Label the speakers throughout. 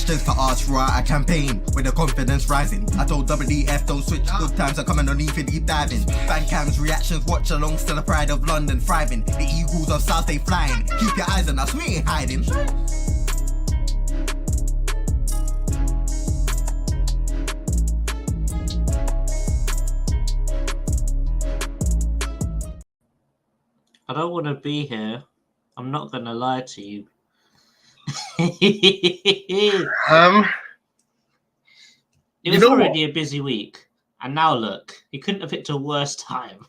Speaker 1: questions to ask throughout a campaign with the confidence rising. I told WDF don't switch, good times are coming on even deep diving. Fan cams, reactions, watch alongs to the pride of London thriving. The Eagles of South they flying. Keep your eyes on us, we ain't hiding.
Speaker 2: I don't want to be here. I'm not going to lie to you. It was already a busy week. And now look, he couldn't have picked a worse time.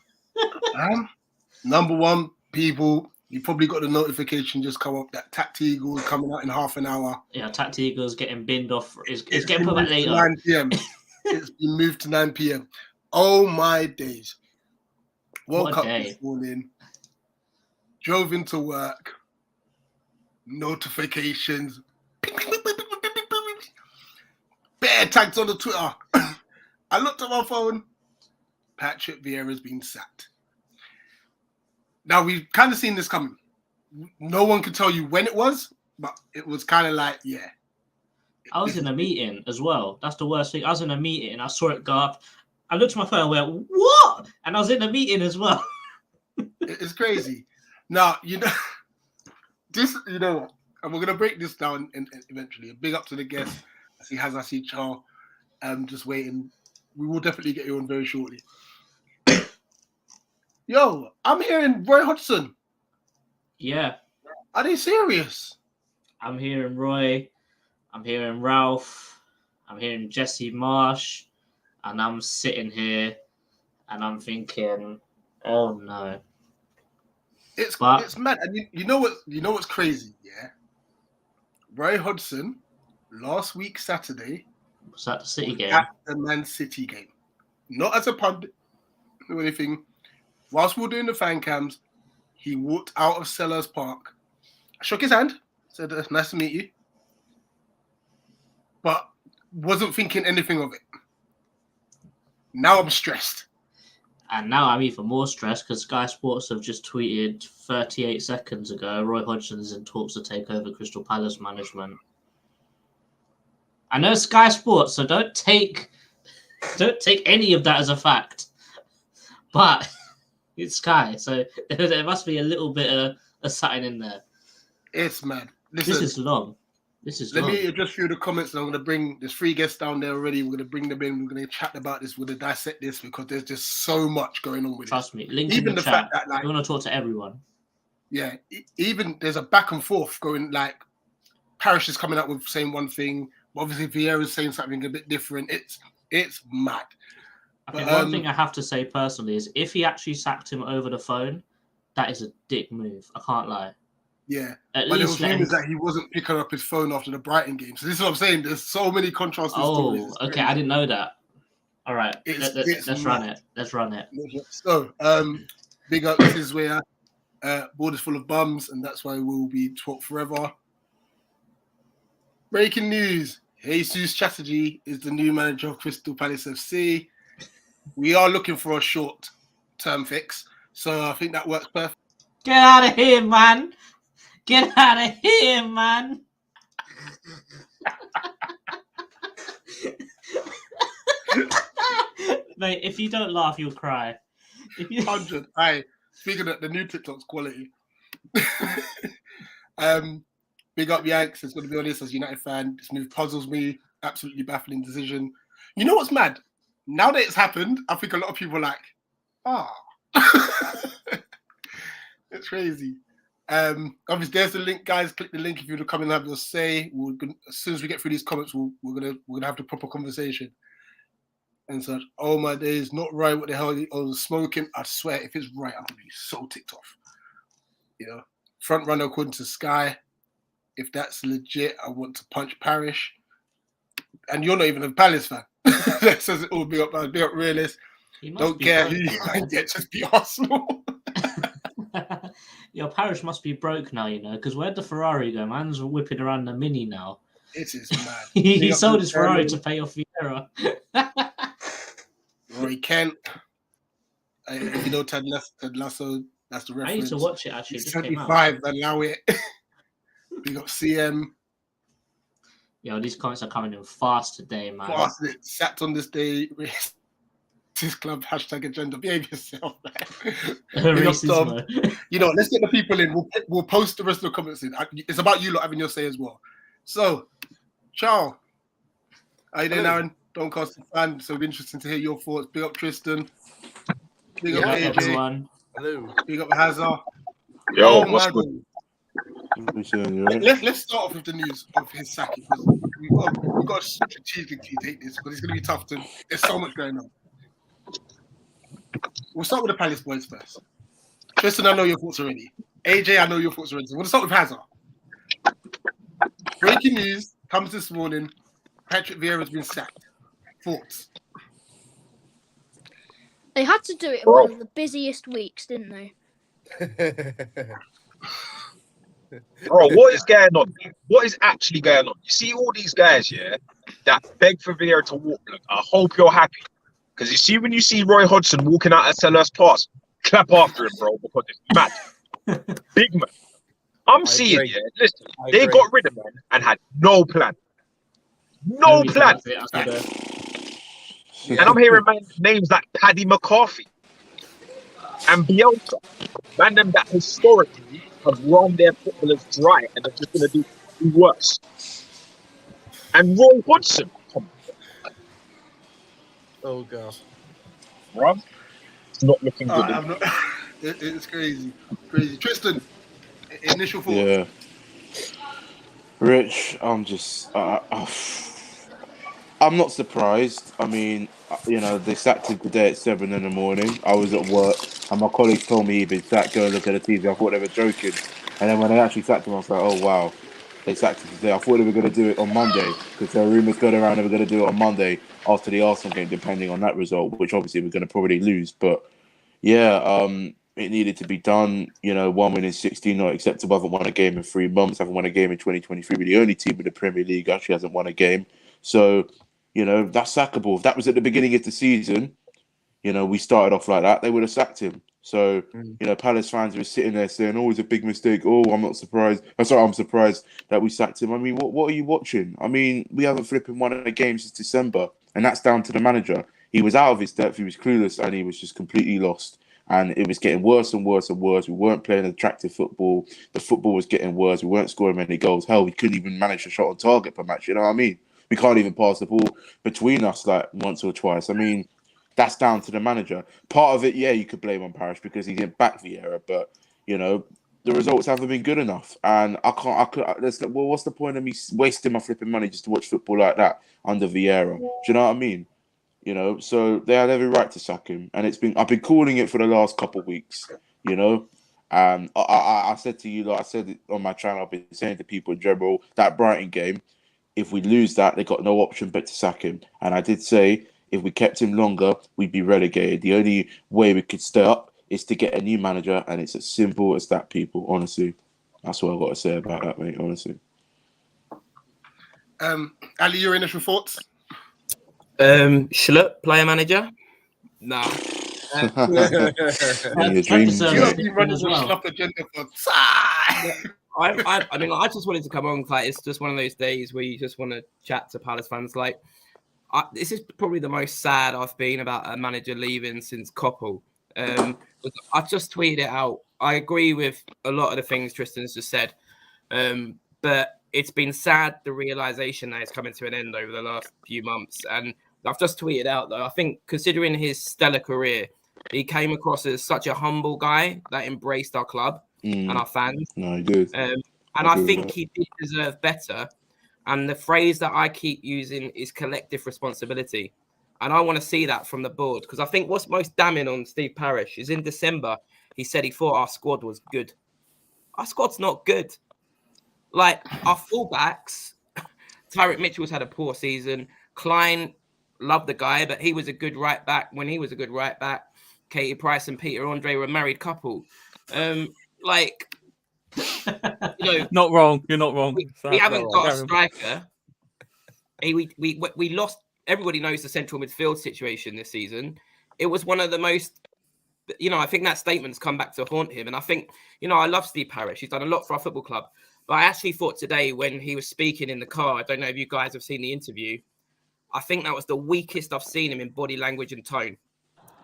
Speaker 3: Number one, people, you probably got the notification just come up that Tactical is coming out in half an hour.
Speaker 2: Yeah, Tactical is getting binned off. It's getting put back later.
Speaker 3: 9 p.m. It's been moved to 9 p.m. Oh my days. Woke up this morning, drove into work, notifications, bare tags on the Twitter. I looked at my phone, Patrick Vieira's been sacked. Now, we've kind of seen this coming. No one can tell you when it was, but it was kind of like, yeah.
Speaker 2: I was in a meeting as well. That's the worst thing. I was in a meeting and I saw it go up. I looked at my phone and went, what? And I was in a meeting as well.
Speaker 3: It's crazy. Now, you know, what? And we're going to break this down eventually. A big up to the guest. I see Charles just waiting. We will definitely get you on very shortly. Yo, I'm hearing Roy Hodgson.
Speaker 2: Yeah.
Speaker 3: Are they serious?
Speaker 2: I'm hearing Roy. I'm hearing Ralph. I'm hearing Jesse Marsh. And I'm sitting here and I'm thinking, oh no.
Speaker 3: It's mad. And you know what's crazy, yeah? Roy Hodgson, last week Saturday,
Speaker 2: was that the City game?
Speaker 3: At the Man City game. Not as a pundit or anything. Whilst we were doing the fan cams, he walked out of Sellers Park. I shook his hand, said, nice to meet you. But wasn't thinking anything of it. Now I'm stressed.
Speaker 2: And now I'm even more stressed because Sky Sports have just tweeted 38 seconds ago, Roy Hodgson is in talks to take over Crystal Palace management. I know Sky Sports, so don't take any of that as a fact. But it's Sky, so there must be a little bit of something in there.
Speaker 3: It's mad.
Speaker 2: Listen, this is long.
Speaker 3: Let me just through the comments. And I'm going to bring, there's 3 guests down there already. We're going to bring them in. We're going to chat about this. We're going to dissect this because there's just so much going on with it.
Speaker 2: Trust me. Link even in the chat. Fact that, like, we want to talk to everyone.
Speaker 3: Yeah. Even there's a back and forth going, like, Parish is coming up with saying one thing. But obviously, Vieira is saying something a bit different. It's mad.
Speaker 2: I think one thing I have to say personally is if he actually sacked him over the phone, that is a dick move. I can't lie.
Speaker 3: Yeah, but there was rumors that he wasn't picking up his phone after the Brighton game. So this is what I'm saying. There's so many contrasting stories.
Speaker 2: Oh, okay. I didn't know that. All right. Let's run it. Let's run it.
Speaker 3: So, big up. This is where Borders full of bums, and that's why we'll be taught forever. Breaking news. Jesus Chatterjee is the new manager of Crystal Palace FC. We are looking for a short-term fix. So I think that works perfect.
Speaker 2: Get out of here, man. Get out of here, man. Mate, if you don't laugh, you'll cry.
Speaker 3: 100. Aye. Speaking of the new TikTok's quality. Big up Yanks. It's going to be honest, as a United fan. This move puzzles me. Absolutely baffling decision. You know what's mad? Now that it's happened, I think a lot of people are like, it's crazy. Obviously, there's the link, guys. Click the link if you want to come and have your say. As soon as we get through these comments, we're gonna have the proper conversation. And such. Oh my days, not right. What the hell? I was smoking. I swear, if it's right, I'm gonna be so ticked off. You know, front runner according to Sky. If that's legit, I want to punch Parish. And you're not even a Palace fan. That says it all. Big up realist. Don't care who you might get, just be Arsenal.
Speaker 2: Your Parish must be broke now, you know, because where'd the Ferrari go? Man's whipping around the Mini now.
Speaker 3: It is mad.
Speaker 2: He sold his Ferrari to pay off Vieira.
Speaker 3: Roy Kent. If you know Ted Lasso, that's the reference.
Speaker 2: I used to watch it actually.
Speaker 3: It's 25, allow it. We got CM.
Speaker 2: Yo, these comments are coming in fast today, man.
Speaker 3: Fast, it sacked on this day. This club #agenda. Behave yourself, man. Big up, Tom.
Speaker 2: Racism.
Speaker 3: You know, let's get the people in. We'll post the rest of the comments in. It's about you lot having your say as well. So, Charles, how you doing, Aaron? Doncaster fan. So it'll be interesting to hear your thoughts. Big up, Tristan. Big up, AJ.
Speaker 2: Everyone.
Speaker 4: Hello.
Speaker 3: Big up, Hazard.
Speaker 5: Yo,
Speaker 3: Oh,
Speaker 5: what's
Speaker 3: my
Speaker 5: good?
Speaker 3: God. Let's start off with the news of his sacking. We've got to strategically take this because it's going to be tough. There's so much going on. We'll start with the Palace boys first. Tristan, I know your thoughts already. AJ, I know your thoughts already. So we'll start with Hazard. Breaking news comes this morning. Patrick Vieira has been sacked. Thoughts?
Speaker 6: They had to do it in one of the busiest weeks, didn't they?
Speaker 5: Bro, what is going on? What is actually going on? You see all these guys, yeah, that beg for Vieira to walk. Look, I hope you're happy. Because you see, when you see Roy Hodgson walking out at Selhurst Pass, clap after him, bro, because it's mad. Big man. I'm seeing, yeah, listen, they got rid of him and had no plan. No plan. And I'm hearing names like Paddy McCarthy and Bielsa. Man, them that historically have run their footballers dry and are just going to do worse. And Roy Hodgson.
Speaker 4: Oh, God.
Speaker 5: Bro, it's not looking good.
Speaker 3: It's crazy. Crazy. Tristan, initial thoughts?
Speaker 7: Yeah. Rich, I'm not surprised. I mean, you know, they sacked him today at 7 in the morning. I was at work and my colleagues told me he'd been sacked, go look at the TV. I thought they were joking. And then when they actually sacked him, I was like, oh, wow. They sacked him today. I thought they were going to do it on Monday because there were rumours going around they were going to do it on Monday after the Arsenal game, depending on that result, which obviously we're going to probably lose. But yeah, it needed to be done. You know, 1 win in 16, not acceptable. Haven't won a game in 3 months. Haven't won a game in 2023. We're the only team in the Premier League actually hasn't won a game. So, you know, that's sackable. If that was at the beginning of the season, you know, we started off like that, they would have sacked him. So, you know, Palace fans were sitting there saying, oh, it's a big mistake. Oh, I'm not surprised. I'm surprised that we sacked him. I mean, what are you watching? I mean, we haven't flipping won a game since December, and that's down to the manager. He was out of his depth, he was clueless, and he was just completely lost. And it was getting worse and worse and worse. We weren't playing attractive football. The football was getting worse. We weren't scoring many goals. Hell, we couldn't even manage a shot on target per match. You know what I mean? We can't even pass the ball between us like once or twice. I mean, that's down to the manager. Part of it, yeah, you could blame on Parish because he didn't back Vieira, but you know the results haven't been good enough. And what's the point of me wasting my flipping money just to watch football like that under Vieira? Do you know what I mean? You know, so they had every right to sack him, and I've been calling it for the last couple of weeks. You know, I said to you, like I said it on my channel, I've been saying to people in general, that Brighton game, if we lose that, they got no option but to sack him. And I did say, if we kept him longer, we'd be relegated. The only way we could stay up is to get a new manager, and it's as simple as that, people. Honestly, that's what I've got to say about that, mate. Honestly.
Speaker 3: Ali, your initial thoughts?
Speaker 4: Schlupp, player manager? Nah.
Speaker 7: Your dreams,
Speaker 3: You have been running
Speaker 2: as
Speaker 3: the
Speaker 2: well.
Speaker 3: Schlupp agenda for
Speaker 4: I mean, I just wanted to come on. Like, it's just one of those days where you just want to chat to Palace fans. Like, this is probably the most sad I've been about a manager leaving since Koppel. I've just tweeted it out. I agree with a lot of the things Tristan's just said, but it's been sad, the realization that it's coming to an end over the last few months. And I've just tweeted out, though, I think considering his stellar career, he came across as such a humble guy that embraced our club and our fans.
Speaker 7: No, he did.
Speaker 4: And I think he did deserve better. And the phrase that I keep using is collective responsibility. And I want to see that from the board, because I think what's most damning on Steve Parish is in December, he said he thought our squad was good. Our squad's not good. Like, our fullbacks, Tyrick Mitchell's had a poor season. Klein, loved the guy, but he was a good right back when he was a good right back. Katie Price and Peter Andre were a married couple. Like, you know,
Speaker 8: not wrong. You're not wrong.
Speaker 4: We haven't got a striker. We lost. Everybody knows the central midfield situation this season. It was one of the most, you know, I think that statement's come back to haunt him. And I think, you know, I love Steve Parish. He's done a lot for our football club. But I actually thought today when he was speaking in the car, I don't know if you guys have seen the interview, I think that was the weakest I've seen him in body language and tone.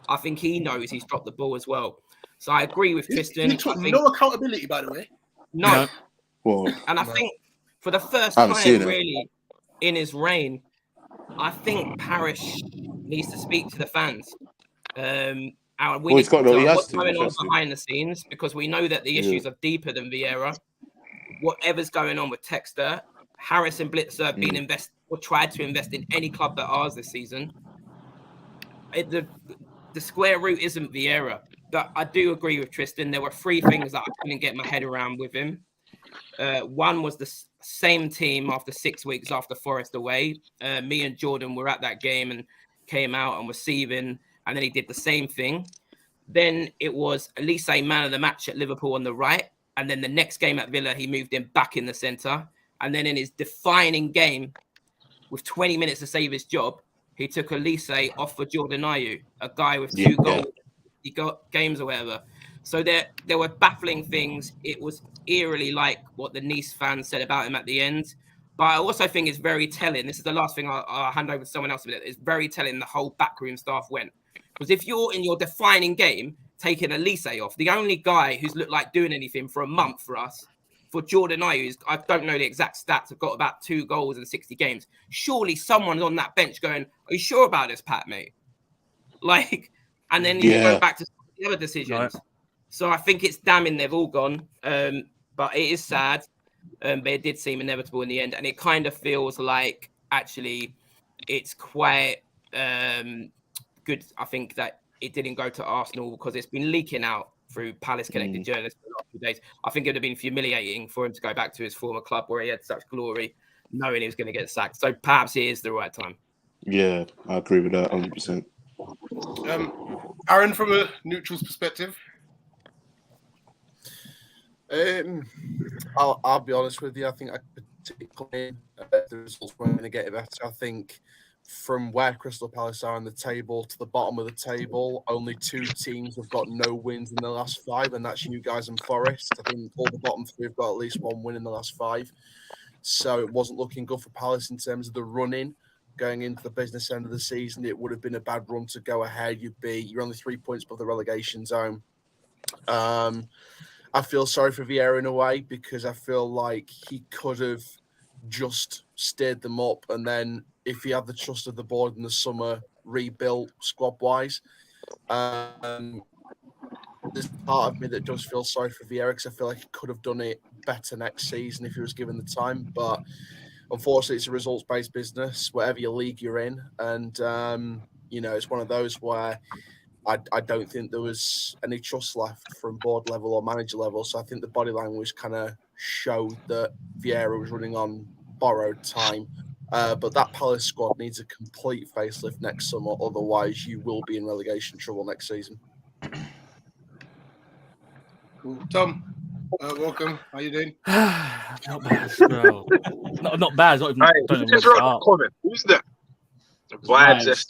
Speaker 4: I think he knows he's dropped the ball as well. So I agree with Tristan.
Speaker 3: He took no accountability, by the way.
Speaker 4: No.
Speaker 7: Well,
Speaker 4: And I think for the first
Speaker 7: I haven't
Speaker 4: time
Speaker 7: seen it.
Speaker 4: really in his reign, I think Parish needs to speak to the fans. We need to talk about what's going on behind the scenes, because we know that the issues are deeper than Vieira. Whatever's going on with Texter, Harris and Blitzer have been tried to invest in any club but ours this season. The square root isn't Vieira. But I do agree with Tristan. There were 3 things that I couldn't get my head around with him. One was the same team after 6 weeks after Forest away. Me and Jordan were at that game and came out and were receiving, and then he did the same thing. Then it was Elise man of the match at Liverpool on the right. And then the next game at Villa, he moved him back in the centre. And then in his defining game, with 20 minutes to save his job, he took Elise off for Jordan Ayew, a guy with 2 goals. He got games or whatever. So there were baffling things. It was eerily like what the Nice fans said about him at the end. But I also think it's very telling. This is the last thing I'll hand over to someone else. It's very telling the whole backroom staff went. Because if you're in your defining game, taking Elise off, the only guy who's looked like doing anything for a month for us, for Jordan Ayew, I don't know the exact stats, have got about 2 goals in 60 games. Surely someone's on that bench going, are you sure about this, Pat, mate? Like, and then you go back to the other decisions. Right. So I think it's damning they've all gone. But it is sad. But it did seem inevitable in the end. And it kind of feels like actually it's quite good. I think that it didn't go to Arsenal because it's been leaking out through Palace connected journalists for the last few days. I think it would have been humiliating for him to go back to his former club where he had such glory, knowing he was going to get sacked. So perhaps it is the right time. Yeah,
Speaker 7: I agree with that 100%.
Speaker 3: Aaron, from a neutral's perspective.
Speaker 8: I'll be honest with you. I think the results weren't going to get better. I think from where Crystal Palace are on the table to the bottom of the table, only 2 teams have got no wins in the last 5, and that's you guys and Forest. I think all the bottom 3 have got at least 1 win in the last 5. So it wasn't looking good for Palace in terms of the running. Going into the business end of the season, it would have been a bad run to go ahead. You're only 3 points above the relegation zone. I feel sorry for Vieira in a way because I feel like he could have just steered them up, and then if he had the trust of the board in the summer, rebuilt squad-wise. There's part of me that does feel sorry for Vieira because I feel like he could have done it better next season if he was given the time, but unfortunately, it's a results-based business, whatever your league you're in. And, it's one of those where I don't think there was any trust left from board level or manager level. So I think the body language kind of showed that Vieira was running on borrowed time. But that Palace squad needs a complete facelift next summer. Otherwise, you will be in relegation trouble next season.
Speaker 3: Cool. Tom, welcome. How you doing?
Speaker 9: Not bad, bro. Not bad. Not even, don't
Speaker 5: just wrote a comment. Who's that? The vibes.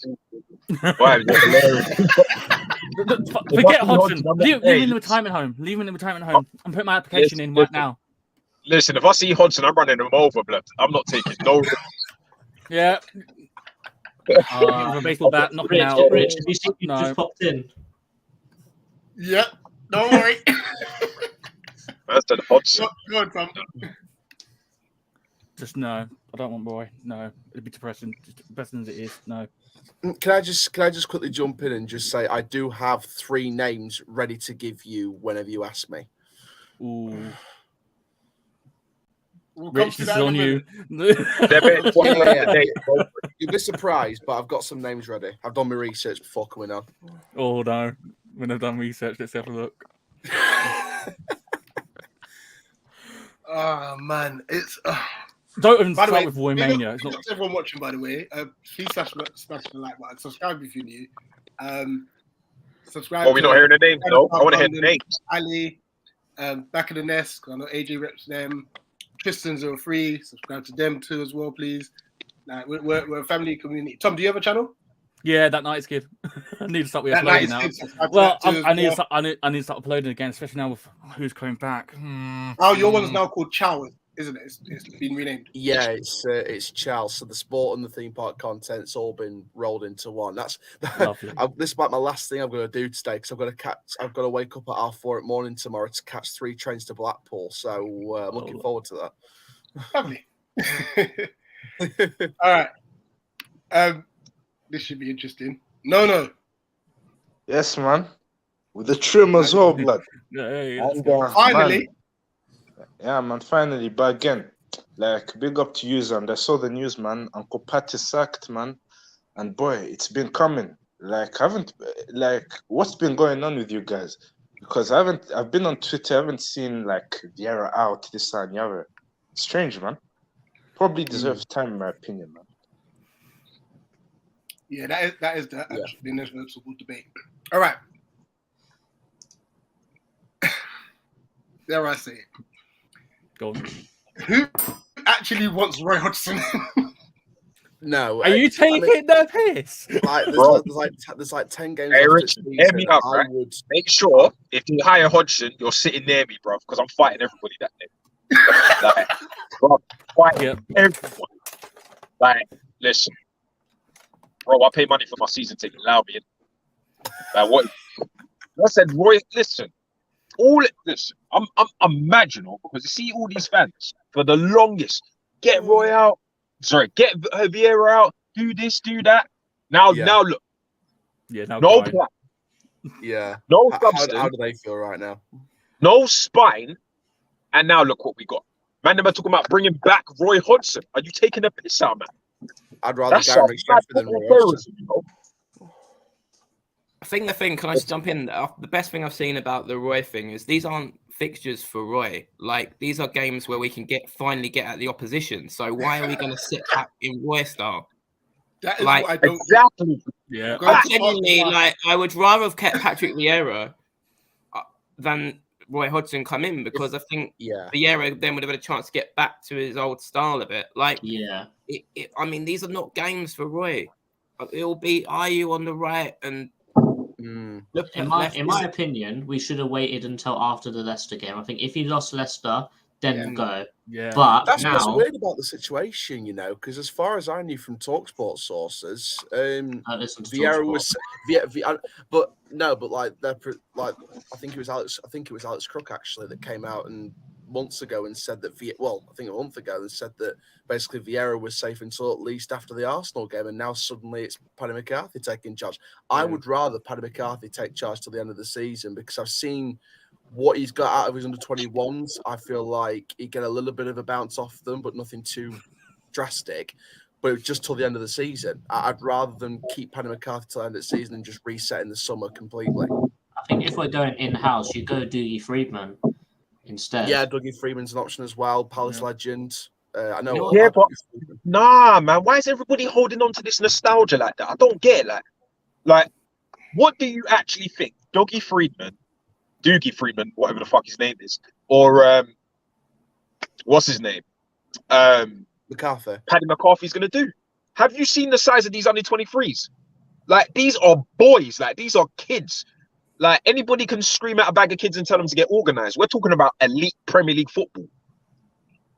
Speaker 9: Forget Hodgson. Leave him in the retirement home. Leave him in the retirement home. I'm putting my application in right now.
Speaker 5: Listen, if I see Hodgson, I'm running him over, blood. I'm not taking no.
Speaker 9: Yeah. With a baseball bat, knocking out.
Speaker 2: Rich, have you seen you just popped in?
Speaker 3: Yeah. Don't worry.
Speaker 5: That's the Hodgson.
Speaker 3: Go on, Tom.
Speaker 9: Just no. I don't want boy. No. It'd be depressing. Just depressing as it is. No.
Speaker 8: Can I just quickly jump in and just say I do have 3 names ready to give you whenever you ask me.
Speaker 9: Ooh.
Speaker 3: Rich,
Speaker 9: this is on you.
Speaker 8: You'll be surprised, but I've got some names ready. I've done my research before coming on.
Speaker 9: Oh no. When I've done research, let's have a look.
Speaker 3: Oh man, it's
Speaker 9: don't even start with Roymania.
Speaker 3: It's not everyone watching, by the way. Please smash the like button. Subscribe if you're new. Subscribe.
Speaker 5: Oh, we're not hearing the names, though. I want to hear the names.
Speaker 3: Ali, Back of the Nest. I know AJ reps them. Tristan's are free. Subscribe to them too as well, please. Like, we're a family community. Tom, do you have a channel?
Speaker 9: Yeah, That Night's Kid. I need to start uploading now. Well, I need to start uploading again, especially now with who's coming back.
Speaker 3: Oh, your one's now called Chow. isn't it? It's been renamed.
Speaker 8: Yeah, it's Charles. So the sport and the theme park content's all been rolled into one. That's
Speaker 9: Lovely.
Speaker 8: this is like my last thing I'm going to do today because I've got to wake up at 4:30 in the morning tomorrow to catch 3 trains to Blackpool. So I'm looking forward to that.
Speaker 3: Lovely. All right. This should be interesting. No.
Speaker 10: Yes, man. With the trim as well, blood.
Speaker 9: And,
Speaker 3: Finally.
Speaker 10: Man, yeah, man, finally. But again, like, big up to you, and I saw the news, man. Uncle Pat is sacked, man. And boy, it's been coming. Like, what's been going on with you guys? Because I've been on Twitter, I haven't seen, like, Vieira out, this and the other. Strange, man. Probably deserves time, in my opinion, man.
Speaker 3: Yeah, that is the inevitable debate. All right. There I say it.
Speaker 9: Go on.
Speaker 3: Who actually wants Roy Hodgson?
Speaker 8: No.
Speaker 9: Are you taking the piss?
Speaker 8: Like, there's like 10 games.
Speaker 5: Hey,
Speaker 8: left
Speaker 5: Rich,
Speaker 8: this
Speaker 5: hear me
Speaker 8: season.
Speaker 5: out,
Speaker 8: I
Speaker 5: right?
Speaker 8: would.
Speaker 5: Make sure if you hire Hodgson, you're sitting near me, bro, because I'm fighting everybody that day. Like, bro, fighting everyone. Like, listen, bro, I pay money for my season ticket. Allow me in. Like, what? I said, Roy, listen. Listen, I'm marginal because you see all these fans for the longest. Get Roy out. Sorry, get Vieira out. Do this, do that. Now look.
Speaker 9: Yeah, now
Speaker 5: no
Speaker 9: crying.
Speaker 5: plan.
Speaker 8: Yeah.
Speaker 5: No
Speaker 8: How
Speaker 5: substance.
Speaker 8: do they feel right now?
Speaker 5: No spine. And now look what we got. Man, they're talking about bringing back Roy Hodgson. Are you taking a piss out, man?
Speaker 8: I'd rather
Speaker 5: That's
Speaker 8: Gary
Speaker 5: a bad
Speaker 8: McShefford than Roy
Speaker 5: football
Speaker 8: Hodgson.
Speaker 5: terrorism, you know?
Speaker 4: I think can I just jump in? The best thing I've seen about the Roy thing is these aren't fixtures for Roy. Like, these are games where we can finally get at the opposition. So why are we going to sit back in Roy style?
Speaker 3: That is
Speaker 4: Like,
Speaker 3: what I don't
Speaker 5: exactly.
Speaker 9: Yeah.
Speaker 4: Genuinely, like, I would rather have kept Patrick Vieira than Roy Hodgson come in because I think Vieira then would have had a chance to get back to his old style a bit. Like, I mean, these are not games for Roy. It'll be, are you on the right and look
Speaker 2: in my opinion, we should have waited until after the Leicester game. I think if you lost Leicester, then go.
Speaker 9: Yeah.
Speaker 2: But
Speaker 8: That's what's
Speaker 2: now,
Speaker 8: weird about the situation, you know, because as far as I knew from TalkSport sources, Vieira was, but I think it was Alex Crook actually that came out and months ago and said that I think a month ago and said that basically Vieira was safe until at least after the Arsenal game, and now suddenly it's Paddy McCarthy taking charge. I would rather Paddy McCarthy take charge till the end of the season because I've seen what he's got out of his under-21s. I feel like he get a little bit of a bounce off them, but nothing too drastic. But just till the end of the season, I'd rather than keep Paddy McCarthy till the end of the season and just reset in the summer completely.
Speaker 2: I think if we're going in-house, you go Dougie Freedman instead.
Speaker 8: Yeah, Dougie Freeman's an option as well. Palace legend. I know.
Speaker 5: Yeah, but nah, man. Why is everybody holding on to this nostalgia like that? I don't get it. Like, what do you actually think? Dougie Freedman, whatever the fuck his name is, or what's his name?
Speaker 8: McCarthy.
Speaker 5: Paddy McCarthy's gonna do. Have you seen the size of these under 23s? Like, these are boys. Like, these are kids. Like, anybody can scream at a bag of kids and tell them to get organized. We're talking about elite Premier League football.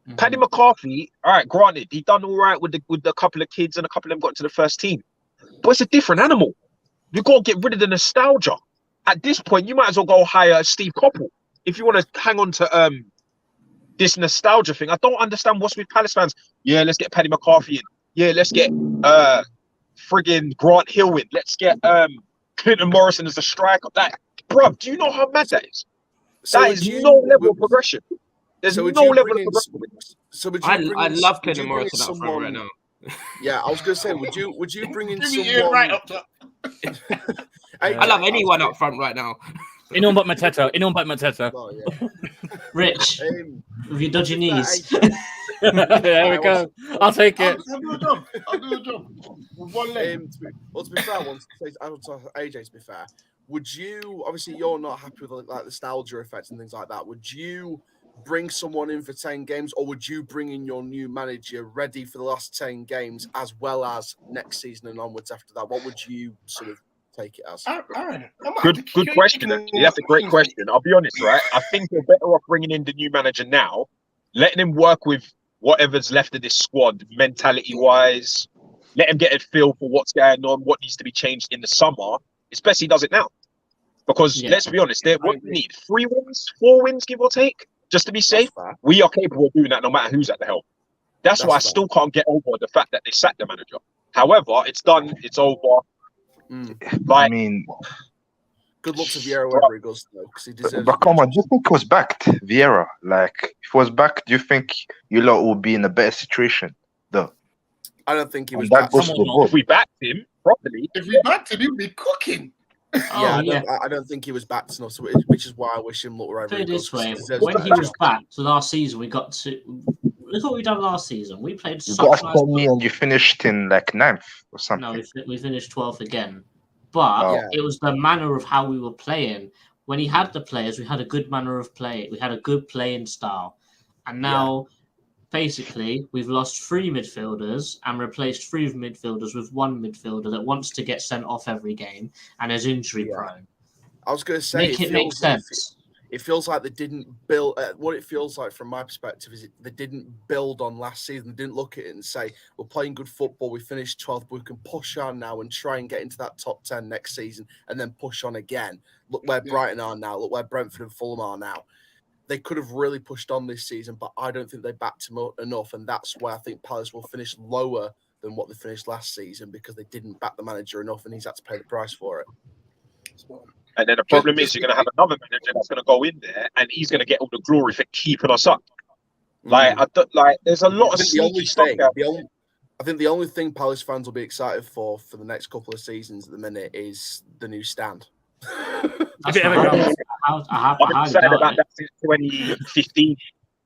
Speaker 5: Mm-hmm. Paddy McCarthy, all right, granted, he done all right with the couple of kids and a couple of them got to the first team. But it's a different animal. You got to get rid of the nostalgia. At this point, you might as well go hire Steve Coppell if you want to hang on to this nostalgia thing. I don't understand what's with Palace fans. Yeah, let's get Paddy McCarthy in. Yeah, let's get friggin' Grant Hill in. Let's get Clinton Morrison as a striker. That, bro, do you know how mad that is?
Speaker 8: So
Speaker 5: that is no level of progression. There's no level of progression.
Speaker 8: So would
Speaker 4: you I love Clinton Morrison up front right now.
Speaker 8: Yeah, I was going to say, would you bring in someone
Speaker 3: right up top?
Speaker 4: I love anyone up front right now.
Speaker 9: Anyone but Mateta.
Speaker 8: Oh, yeah.
Speaker 2: Rich, with your dodgy knees.
Speaker 9: There we go. I'll take it.
Speaker 3: I'll do the job. With one leg.
Speaker 8: To be fair, I want to AJ, to be fair, would you, obviously you're not happy with like nostalgia effects and things like that, would you bring someone in for 10 games, or would you bring in your new manager ready for the last 10 games as well as next season and onwards after that? What would you sort of take it as?
Speaker 5: Good question. Actually. That's a great question. I'll be honest, right? I think you're better off bringing in the new manager now. letting him work with whatever's left of this squad, mentality-wise, let him get a feel for what's going on, what needs to be changed in the summer. It's best he does it now. Because let's be honest, what we need 3 wins, 4 wins, give or take, just to be safe. We are capable of doing that no matter who's at the helm. That's why I still can't get over the fact that they sacked the manager. However, it's done, it's over.
Speaker 10: I mean,
Speaker 8: good luck to Vieira wherever he goes, though, because he deserves.
Speaker 10: But come on, do you think it was backed, Vieira? Like, if it was backed, do you think you lot will be in a better situation, though?
Speaker 8: I don't think he was.
Speaker 5: If we backed him properly,
Speaker 3: he'd be cooking.
Speaker 8: I don't think he was backed enough, which is why I wish him luck wherever
Speaker 2: Put
Speaker 8: he
Speaker 2: it
Speaker 8: goes.
Speaker 2: this way: when he was backed last season, we got to. Look what we done last season. We played
Speaker 10: You
Speaker 2: such
Speaker 10: got
Speaker 2: nice.
Speaker 10: to me and you finished in like 9th or something.
Speaker 2: No, we finished 12th again. But it was the manner of how we were playing. When he had the players, we had a good manner of play. We had a good playing style. And now, basically, we've lost 3 midfielders and replaced 3 midfielders with 1 midfielder that wants to get sent off every game and is injury prone.
Speaker 8: I was going to say,
Speaker 2: Make it make sense.
Speaker 8: It feels like they didn't build. What it feels like from my perspective is they didn't build on last season. They didn't look at it and say, we're playing good football. We finished 12th, but we can push on now and try and get into that top 10 next season and then push on again. Look where Brighton are now. Look where Brentford and Fulham are now. They could have really pushed on this season, but I don't think they backed him up enough. And that's why I think Palace will finish lower than what they finished last season because they didn't back the manager enough and he's had to pay the price for it.
Speaker 5: And then the problem is you're going to have another manager that's going to go in there and he's going to get all the glory for keeping us up. Like, there's a lot of sneaky stuff there.
Speaker 8: I think the only thing Palace fans will be excited for the next couple of seasons at the minute is the new stand.
Speaker 5: I've been excited about that since 2015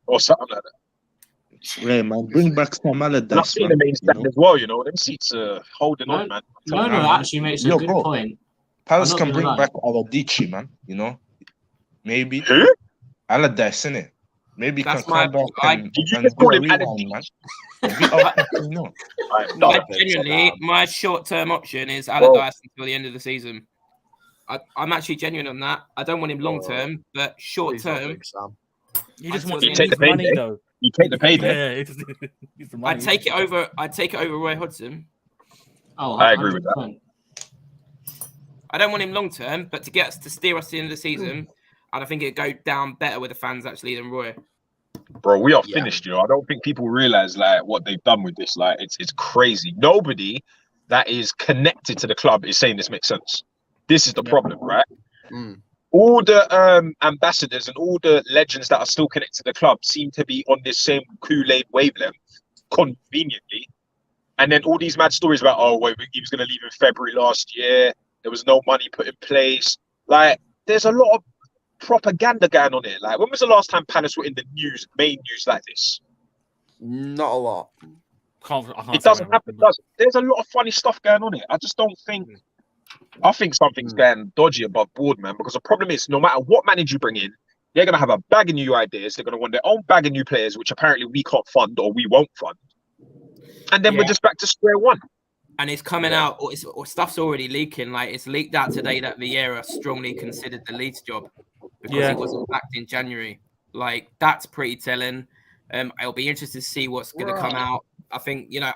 Speaker 5: or something like that.
Speaker 7: Yeah, man, bring back some Allardyce.
Speaker 5: I've seen the main stand as well, you know. Them seats are holding on, man.
Speaker 2: No, actually makes a good point.
Speaker 7: Palace can bring back Allardyce, man. You know, maybe Allardyce, innit? Maybe can come back and do a rewind, man.
Speaker 4: Genuinely, my short-term option is Allardyce until the end of the season. I'm actually genuine on that. I don't want him long-term, but short-term.
Speaker 9: You just want
Speaker 5: to take the money, though. You take the payday.
Speaker 4: I'd take it over. I'd take it over Roy Hodgson.
Speaker 2: Oh,
Speaker 5: I agree with that.
Speaker 4: I don't want him long term, but to get us to steer us to the end of the season, and I think it'd go down better with the fans actually than Roy.
Speaker 5: Bro, we are finished, you know. I don't think people realize like what they've done with this. Like, it's crazy. Nobody that is connected to the club is saying this makes sense. This is the problem, right? All the ambassadors and all the legends that are still connected to the club seem to be on this same Kool-Aid wavelength, conveniently. And then all these mad stories about, oh, wait, he was going to leave in February last year. There was no money put in place. Like, there's a lot of propaganda going on here. Like, when was the last time Palace were in the news, main news like this?
Speaker 8: Not a lot.
Speaker 5: It doesn't happen, does it? There's a lot of funny stuff going on here. I just don't think... I think something's going dodgy above board, man, because the problem is no matter what manager you bring in, they're going to have a bag of new ideas. They're going to want their own bag of new players, which apparently we can't fund or we won't fund. And then we're just back to square one.
Speaker 4: And it's coming out, or stuff's already leaking. Like, it's leaked out today that Vieira strongly considered the Leeds job because he wasn't backed in January. Like, that's pretty telling. I'll be interested to see what's going to come out. I think, you know,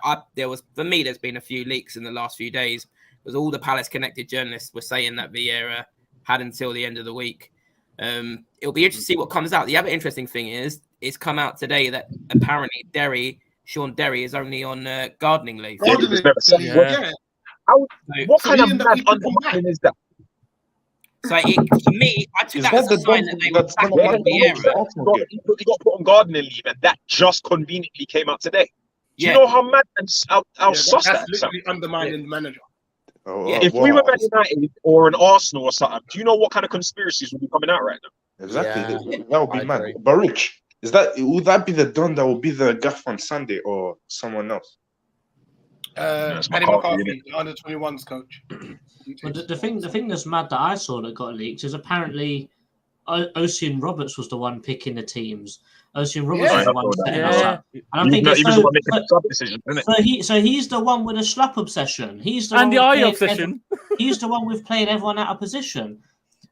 Speaker 4: for me, there's been a few leaks in the last few days because all the Palace connected journalists were saying that Vieira had until the end of the week. It'll be interesting to see what comes out. The other interesting thing is, it's come out today that apparently Sean Derry is only on gardening leave.
Speaker 5: What kind of mad undermining is that?
Speaker 4: So for me, I took that as a sign that they were backing Vieira.
Speaker 5: He got put on gardening leave, and that just conveniently came out today. Do you know how mad and how sus that is?
Speaker 3: Literally undermining the manager.
Speaker 5: If we were Man United or an Arsenal or something, do you know what kind of conspiracies would be coming out right now?
Speaker 10: Exactly. That would be mad. But Rich, would that be the Don that will be the Gaffa on Sunday or someone else?
Speaker 3: Paddy McCarthy, the under-21s coach.
Speaker 2: But the thing that's mad that I saw that got leaked is apparently Ocean Roberts was the one picking the teams. Ocean Roberts was the one setting us up. And I'm thinking, so he's the one with a slap obsession. He's the eye
Speaker 9: obsession.
Speaker 2: He's the one with playing everyone out of position.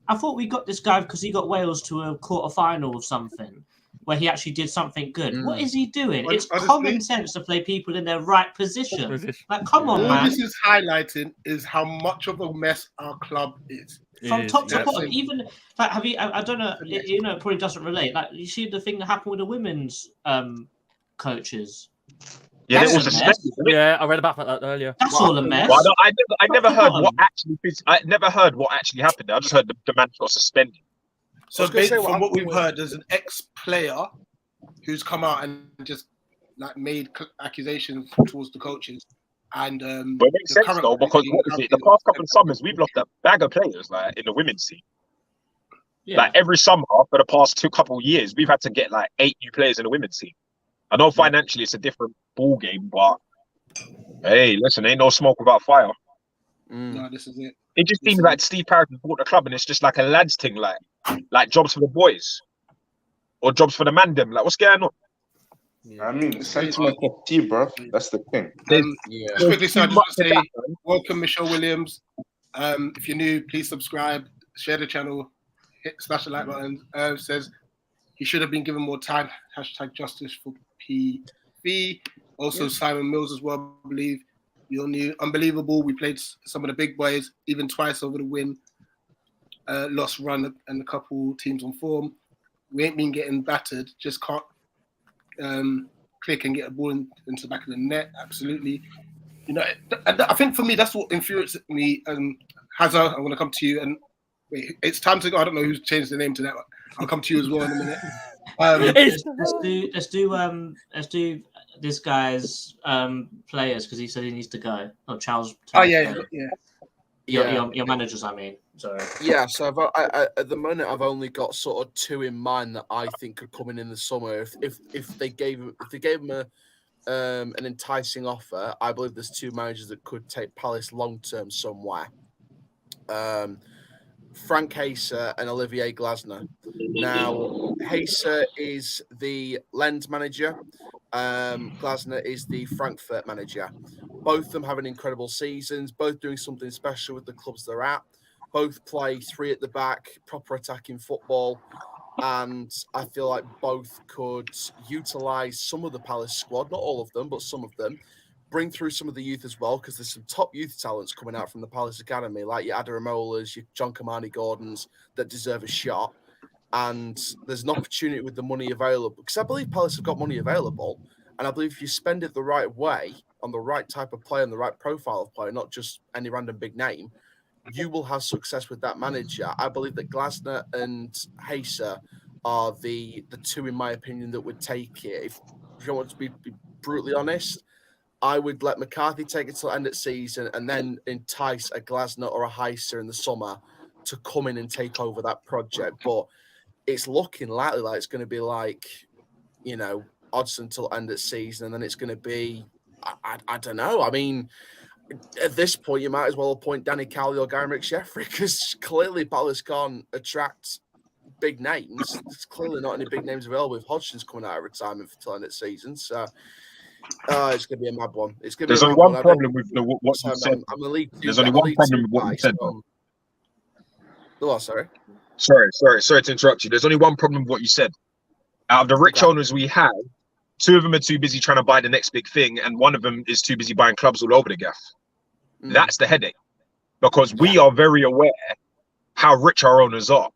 Speaker 2: I thought we got this guy because he got Wales to a quarter-final of something. where he actually did something good. What is he doing?
Speaker 3: Honestly,
Speaker 2: It's common sense to play people in their right position. Like, come on,
Speaker 3: all
Speaker 2: man.
Speaker 3: this is highlighting is how much of a mess our club is.
Speaker 2: From top to bottom, even like, have you? I don't know. It probably doesn't relate. Like, you see the thing that happened with the women's coaches.
Speaker 5: Yeah, they all
Speaker 2: That's a
Speaker 5: suspended.
Speaker 2: mess.
Speaker 9: Yeah, I read about that earlier.
Speaker 2: That's all a mess.
Speaker 5: Well, I never
Speaker 2: Top to
Speaker 5: heard what
Speaker 2: bottom.
Speaker 5: I never heard what actually happened. I just heard the man got suspended.
Speaker 3: So from what we've heard, there's an ex-player who's come out and just like made accusations towards the coaches. And
Speaker 5: But it makes sense though, because what is it? The past couple of summers we've lost a bag of players like in the women's team.
Speaker 2: Yeah.
Speaker 5: Like every summer for the past couple of years, we've had to get like 8 new players in the women's team. I know financially it's a different ball game, but hey, listen, ain't no smoke without fire.
Speaker 3: No, this is it.
Speaker 5: It just seems like Steve Parrish has bought the club, and it's just like a lads thing, like jobs for the boys or jobs for the man. Them, like what's going on?
Speaker 7: I mean, sentiment of tea, bro. That's the thing.
Speaker 3: Just quickly, so I just want to say, welcome, Michelle Williams. If you're new, please subscribe, share the channel, smash the like button. Says he should have been given more time. #justice for PV. Also, Simon Mills as well, I believe. You're new. Unbelievable. We played some of the big boys, even twice over the win. Lost run and a couple teams on form. We ain't been getting battered. Just can't click and get a ball into the back of the net. Absolutely. You know, I think for me, that's what infuriates me. Hazard, I'm going to come to you. And wait, it's time to go. I don't know who's changed the name to that. I'll come to you as well in a minute.
Speaker 2: Let's do this guy's players because he said he needs to go. Oh, Charles.
Speaker 3: Oh yeah.
Speaker 2: Your managers, I mean. Sorry.
Speaker 8: Yeah. So at the moment, I've only got sort of 2 in mind that I think could come in the summer. If they gave him an enticing offer, I believe there's 2 managers that could take Palace long term somewhere. Frank Haser and Olivier Glasner. Now, Haser is the Lens manager. Glasner is the Frankfurt manager. Both of them having incredible seasons, both doing something special with the clubs they're at. Both play 3 at the back, proper attacking football. And I feel like both could utilise some of the Palace squad, not all of them, but some of them. Bring through some of the youth as well, because there's some top youth talents coming out from the Palace Academy, like your Adaramolas, your John Kamani Gordons, that deserve a shot. And there's an opportunity with the money available, because I believe Palace have got money available. And I believe if you spend it the right way, on the right type of player and the right profile of player, not just any random big name, you will have success with that manager. I believe that Glasner and Haser are the 2, in my opinion, that would take it. If you want to be brutally honest, I would let McCarthy take it till the end of the season and then entice a Glasner or a Heiser in the summer to come in and take over that project. But it's looking likely like it's going to be like, you know, Hodgson till the end of the season, and then it's going to be, I don't know. I mean, at this point, you might as well appoint Danny Cowley or Gary McSheffrey, because clearly Palace can't attract big names. There's clearly not any big names available with Hodgson's coming out of retirement for till the end of the season. So it's going to be a mad one. It's going to be.
Speaker 5: There's only one problem with what you said. There's only one problem with what you said.
Speaker 8: What? Sorry.
Speaker 5: Sorry to interrupt you. There's only one problem with what you said. Out of the rich owners we have, 2 of them are too busy trying to buy the next big thing, and one of them is too busy buying clubs all over the gaff. That's the headache, because we are very aware how rich our owners are,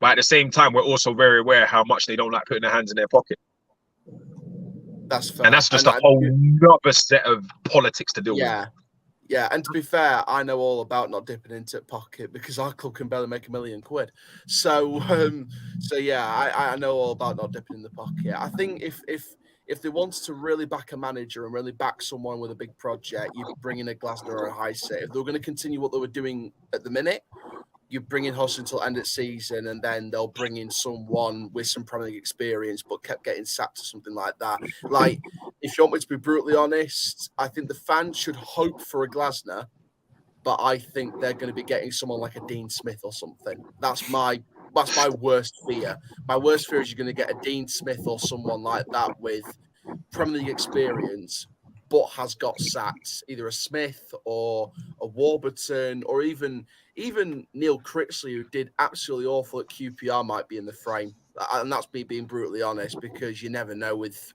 Speaker 5: but at the same time, we're also very aware how much they don't like putting their hands in their pocket.
Speaker 8: That's fair.
Speaker 5: And that's just a whole nother set of politics to deal with.
Speaker 8: Yeah, and to be fair, I know all about not dipping into pocket, because our club can barely make £1 million. So yeah, I know all about not dipping in the pocket. I think if they wanted to really back a manager and really back someone with a big project, you bring in a Glasner or a Heiser. If they were going to continue what they were doing at the minute, you bring in Hodgson until end of season, and then they'll bring in someone with some Premier League experience, but kept getting sacked or something like that. Like, if you want me to be brutally honest, I think the fans should hope for a Glasner, but I think they're going to be getting someone like a Dean Smith or something. That's my worst fear. My worst fear is you're going to get a Dean Smith or someone like that with Premier League experience, but has got sacked, either a Smith or a Warburton, or even Neil Critchley, who did absolutely awful at QPR, might be in the frame. And that's me being brutally honest, because you never know with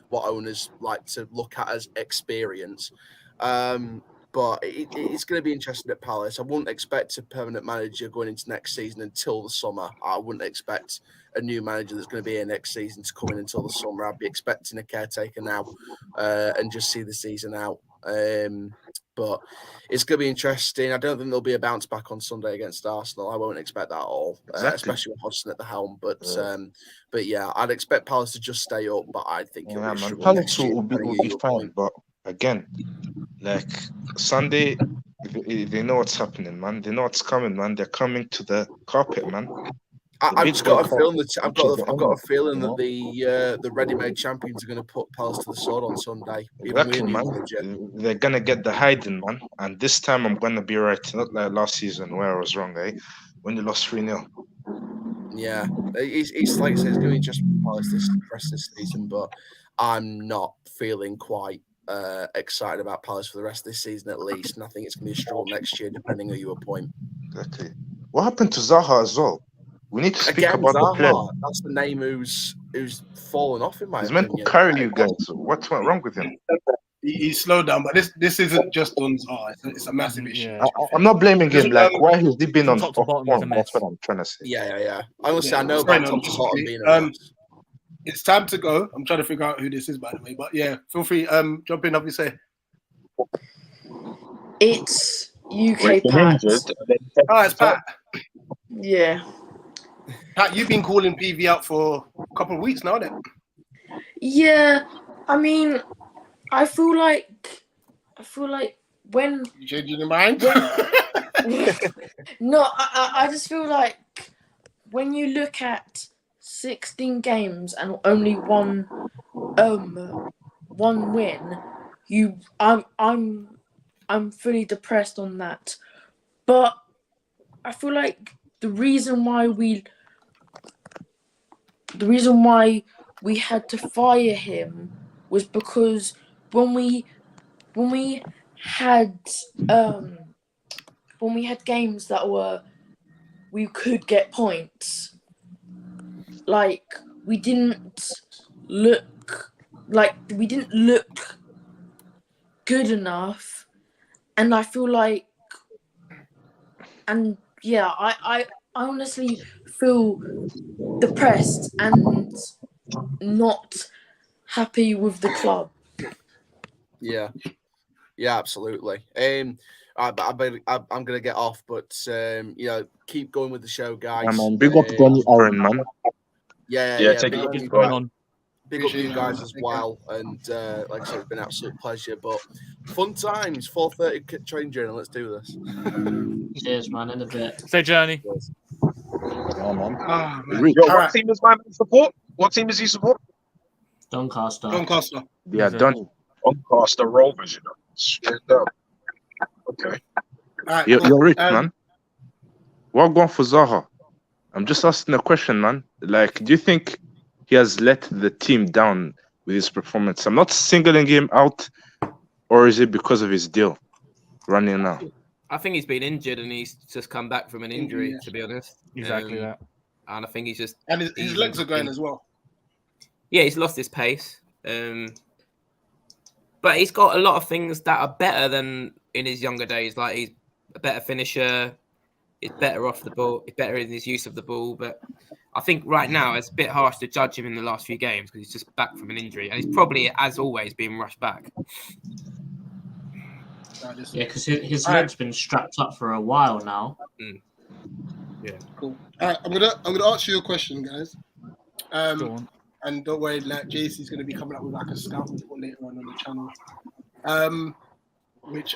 Speaker 8: what owners like to look at as experience. But it's going to be interesting at Palace. I wouldn't expect a permanent manager going into next season until the summer. I wouldn't expect a new manager that's going to be here next season to come in until the summer. I'd be expecting a caretaker now and just see the season out. But it's going to be interesting. I don't think there'll be a bounce back on Sunday against Arsenal. I won't expect that at all, especially with Hodgson at the helm. But yeah, I'd expect Palace to just stay up. But I think it'll be a
Speaker 10: Palace will be fine. But again, like Sunday, they know what's happening, man. They know what's coming, man. They're coming to the carpet, man.
Speaker 8: I've just got a feeling that I've got a feeling that the ready-made champions are going to put Palace to the sword on Sunday.
Speaker 10: Exactly, man. They're gonna get the hiding, man. And this time I'm gonna be right. Not like last season where I was wrong, when you lost 3-0.
Speaker 8: Yeah, it's like I said, it's going to be just Palace this rest of this season, but I'm not feeling quite excited about Palace for the rest of this season at least. And I think it's going to be a struggle next year, depending on who you appoint.
Speaker 10: Exactly. What happened to Zaha as well? We need to speak about
Speaker 8: Zaha,
Speaker 10: the player.
Speaker 8: that's the name who's fallen off in my
Speaker 10: He's
Speaker 8: opinion.
Speaker 10: meant to carry you guys. What went wrong with him?
Speaker 3: He's slowed down, but this isn't just on Zaha. It's a massive issue.
Speaker 10: I'm not blaming him. Like, why has he been on
Speaker 9: top to bottom?
Speaker 10: That's what I'm trying to say.
Speaker 8: Yeah. Honestly, I know about top to bottom being
Speaker 3: it's time to go. I'm trying to figure out who this is, by the way. But yeah, feel free. Jump in, obviously.
Speaker 11: It's UK Pat.
Speaker 3: Oh, it's Pat.
Speaker 11: Yeah.
Speaker 3: Pat, you've been calling PV out for a couple of weeks now, then.
Speaker 11: Yeah, I mean, I feel like when
Speaker 3: you changing your mind.
Speaker 11: No, I just feel like when you look at 16 games and only one win, I'm fully depressed on that. But I feel like the reason why we had to fire him was because when we had games that we could get points, like we didn't look good enough, and I feel like, and yeah, I honestly feel depressed and not happy with the club.
Speaker 8: Yeah, absolutely. I'm gonna get off, but keep going with the show, guys.
Speaker 10: Yeah, man. Big up Donny Aaron, man.
Speaker 8: Yeah.
Speaker 5: Take
Speaker 8: big
Speaker 5: it
Speaker 8: up
Speaker 5: on.
Speaker 8: Big up you guys as well, and like I said, it's been an absolute pleasure. But fun times, 4:30 train journey. Let's do this.
Speaker 2: Cheers, man. In a bit.
Speaker 9: Say journey.
Speaker 10: Yeah, man.
Speaker 5: What team is my man support? What team does he support?
Speaker 2: Doncaster.
Speaker 10: Yeah,
Speaker 5: Doncaster Rovers, you know. Straight up. Okay.
Speaker 3: Right,
Speaker 10: you're rich, man. What going for Zaha? I'm just asking a question, man. Like, do you think he has let the team down with his performance? I'm not singling him out, or is it because of his deal running now?
Speaker 4: I think he's been injured and he's just come back from an injury, to be honest.
Speaker 9: Exactly that.
Speaker 4: And I think he's just...
Speaker 3: And his legs are going as well.
Speaker 4: Yeah, he's lost his pace. But he's got a lot of things that are better than in his younger days. Like, he's a better finisher. He's better off the ball. He's better in his use of the ball. But I think right now it's a bit harsh to judge him in the last few games because he's just back from an injury. And he's probably, as always, being rushed back.
Speaker 2: Yeah, because his leg's been strapped up for a while now.
Speaker 4: Yeah.
Speaker 3: Cool. All right, I'm gonna ask you a question, guys. And don't worry, like JC's gonna be coming up with like a scout report later on the channel. Which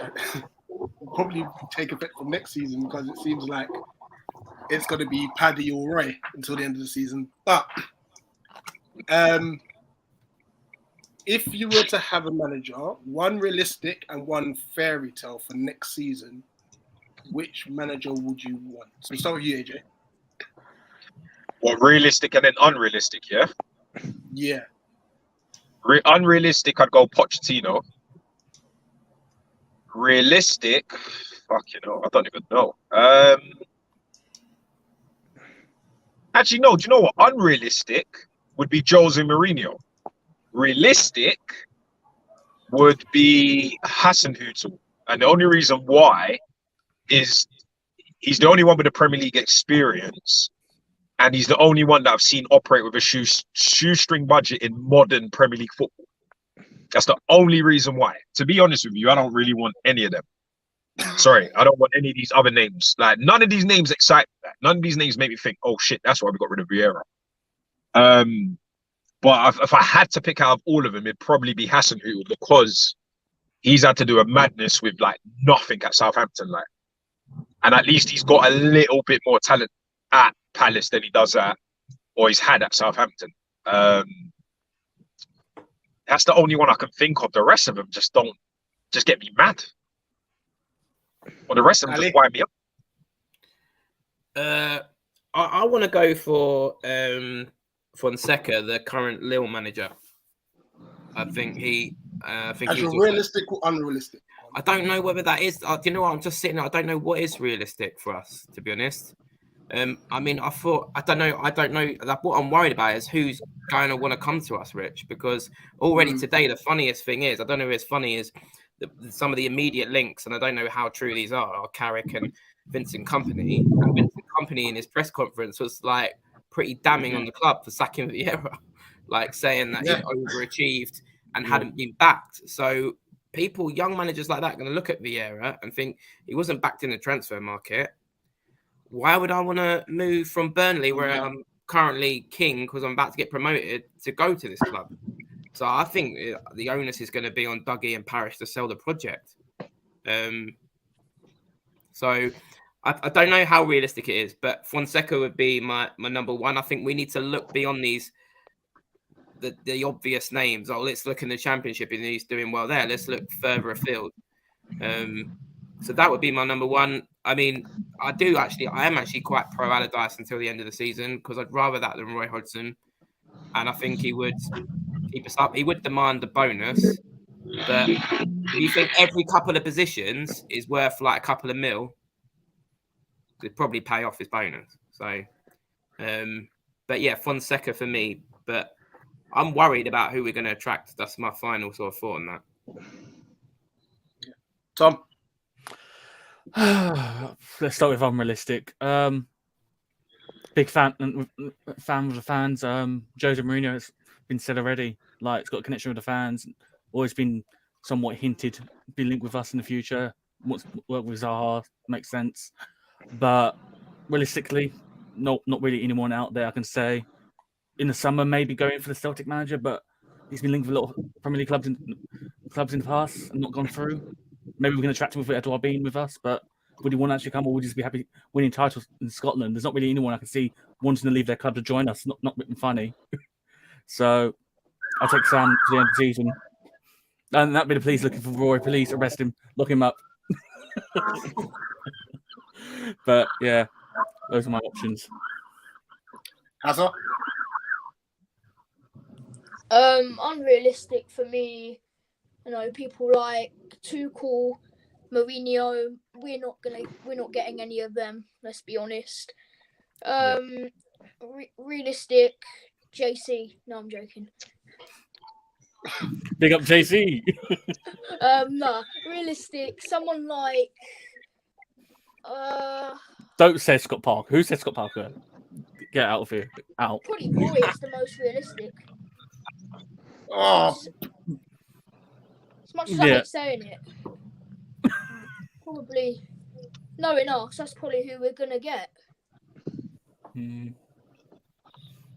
Speaker 3: will probably take effect from next season because it seems like it's gonna be Paddy or Roy until the end of the season. But if you were to have a manager, one realistic and one fairy tale for next season, which manager would you want? So start with you, AJ.
Speaker 5: Well, realistic and then unrealistic, yeah?
Speaker 3: Yeah.
Speaker 5: Unrealistic, I'd go Pochettino. Realistic, fuck, you know, I don't even know. Actually, no. Do you know what? Unrealistic would be Jose Mourinho. Realistic would be Hasenhüttl, and the only reason why is he's the only one with the Premier League experience, and he's the only one that I've seen operate with a shoestring budget in modern Premier League football. That's the only reason why. To be honest with you, I don't really want any of them. Sorry, I don't want any of these other names. Like, none of these names excite me. None of these names make me think, oh shit, that's why we got rid of Vieira. But if I had to pick out of all of them, it'd probably be Hasenhüttl, because he's had to do a madness with like nothing at Southampton, like, and at least he's got a little bit more talent at Palace than he does at, or he's had at Southampton. That's the only one I can think of. The rest of them just get me mad. Or the rest of them just wind me up.
Speaker 4: I want to go for Fonseca, the current Lille manager. I think he's
Speaker 3: realistic or unrealistic.
Speaker 4: I don't know whether that is. Do you know what? I'm just sitting there. I don't know what is realistic for us, to be honest. I mean, I don't know. What I'm worried about is who's going to want to come to us, Rich, because already today, the funniest thing is, I don't know if it's funny, is some of the immediate links, and I don't know how true these are Carrick and Vincent Kompany. And Vincent Kompany in his press conference was like pretty damning on the club for sacking Vieira, like saying that he overachieved and hadn't been backed. So people, young managers like that, are going to look at Vieira and think he wasn't backed in the transfer market. Why would I want to move from Burnley, where I'm currently king because I'm about to get promoted, to go to this club? So I think the onus is going to be on Dougie and Parish to sell the project. So I don't know how realistic it is, but Fonseca would be my number one. I think we need to look beyond the obvious names. Oh, let's look in the Championship and he's doing well there. Let's look further afield. So that would be my number one. I mean, I am actually quite pro Allardyce until the end of the season, because I'd rather that than Roy Hodgson. And I think he would keep us up. He would demand a bonus. But if you think every couple of positions is worth like a couple of mil, it'd probably pay off his bonus. So, but yeah, Fonseca for me. But I'm worried about who we're going to attract. That's my final sort of thought on that.
Speaker 3: Tom?
Speaker 9: Let's start with unrealistic. Big fan of the fans. Jose Mourinho has been said already. Like, it's got a connection with the fans. Always been somewhat hinted, be linked with us in the future. What's work with Zaha makes sense, but realistically, not really anyone out there I can say. In the summer, maybe going for the Celtic manager, but he's been linked with a lot of Premier League clubs in the past and not gone through. Maybe we can attract him with Edouard Bean with us, but would he want to actually come, or would he just be happy winning titles in Scotland? There's not really anyone I can see wanting to leave their club to join us. Not written funny. So I'll take Sam to the end of the season. And that'd be the police looking for Roy. Police, arrest him, lock him up. But yeah, those are my options.
Speaker 3: Hazard?
Speaker 6: Unrealistic for me. You know, people like Tuchel, Mourinho. We're not getting any of them. Let's be honest. Realistic, JC. No, I'm joking.
Speaker 9: Big up JC.
Speaker 6: No, realistic. Someone like.
Speaker 9: Don't say Scott Parker. Who said Scott Parker? Get out of here. Out.
Speaker 6: Probably Roy is the most realistic.
Speaker 3: Oh.
Speaker 6: As much as I hate saying it. Probably. Knowing us, that's probably who we're going to get.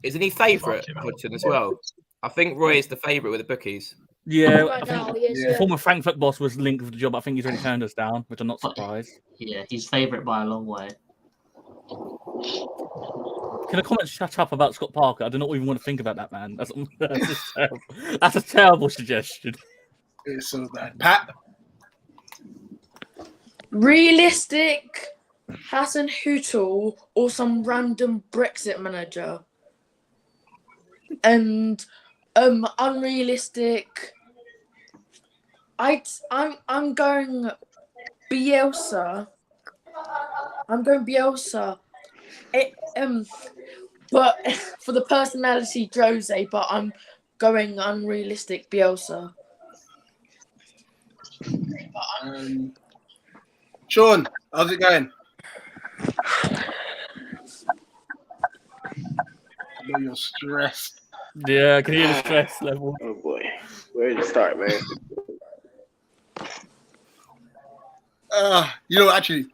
Speaker 4: Isn't he favourite, Hodgson, as well? I think Roy is the favourite with the bookies.
Speaker 9: Yeah,
Speaker 6: right now, he is,
Speaker 9: the former Frankfurt boss was linked with the job. I think he's already turned us down, which I'm not surprised.
Speaker 2: Yeah, he's favourite by a long way.
Speaker 9: Can a comment shut up about Scott Parker? I do not even want to think about that man. That's a terrible suggestion.
Speaker 3: It's so bad. Pat?
Speaker 11: Realistic Hasenhüttl or some random Brexit manager. And Unrealistic. I'm going Bielsa. I'm going Bielsa. But for the personality, Jose. But I'm going unrealistic Bielsa.
Speaker 3: Sean, how's it going? I know you're stressed.
Speaker 9: Yeah, I can hear the stress level.
Speaker 12: Oh boy, where to start, man?
Speaker 3: You know, actually,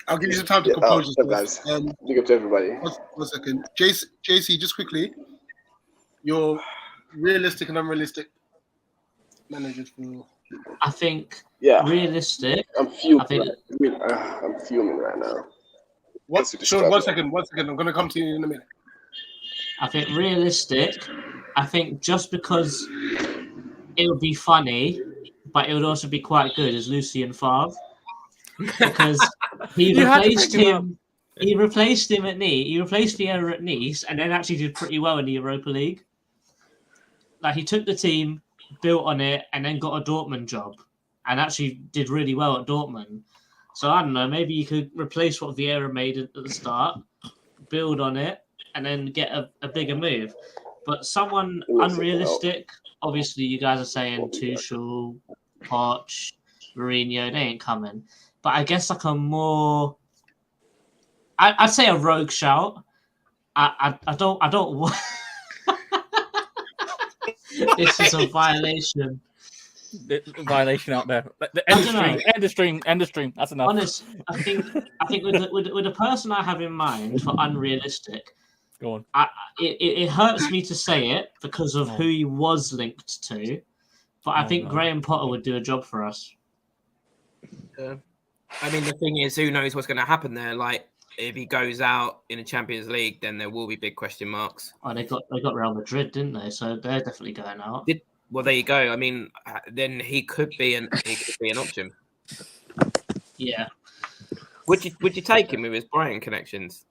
Speaker 3: I'll give you some time to compose yourself.
Speaker 12: Guys. Big up to everybody.
Speaker 3: One second. JC, just quickly, your realistic and unrealistic managers for...
Speaker 2: I think realistic.
Speaker 12: I'm fuming.
Speaker 2: I think,
Speaker 12: I'm fuming right now.
Speaker 3: Sean, one second. I'm going to come to you in a minute.
Speaker 2: I think realistic. I think just because it would be funny, but it would also be quite good is Lucien Favre, because he replaced him. He replaced him at Nice. He replaced Vieira at Nice, and then actually did pretty well in the Europa League. Like, he took the team, built on it, and then got a Dortmund job, and actually did really well at Dortmund. So I don't know. Maybe you could replace what Vieira made at the start, build on it, and then get a bigger move. But someone unrealistic, obviously you guys are saying Tuchel, Poch, Mourinho, they ain't coming. But I guess like a more, I'd say a rogue shout. I don't This is a violation.
Speaker 9: Violation out there. End of stream. That's enough.
Speaker 2: Honest, I think with the person I have in mind for unrealistic,
Speaker 9: go on.
Speaker 2: It hurts me to say it because of who he was linked to, but I think Graham Potter would do a job for us.
Speaker 4: I mean, the thing is, who knows what's going to happen there? Like, if he goes out in the Champions League, then there will be big question marks.
Speaker 2: Oh, they got Real Madrid, didn't they? So they're definitely going out.
Speaker 4: Well, there you go. I mean, then he could be an option.
Speaker 2: Yeah.
Speaker 4: Would you take him with his Brighton connections?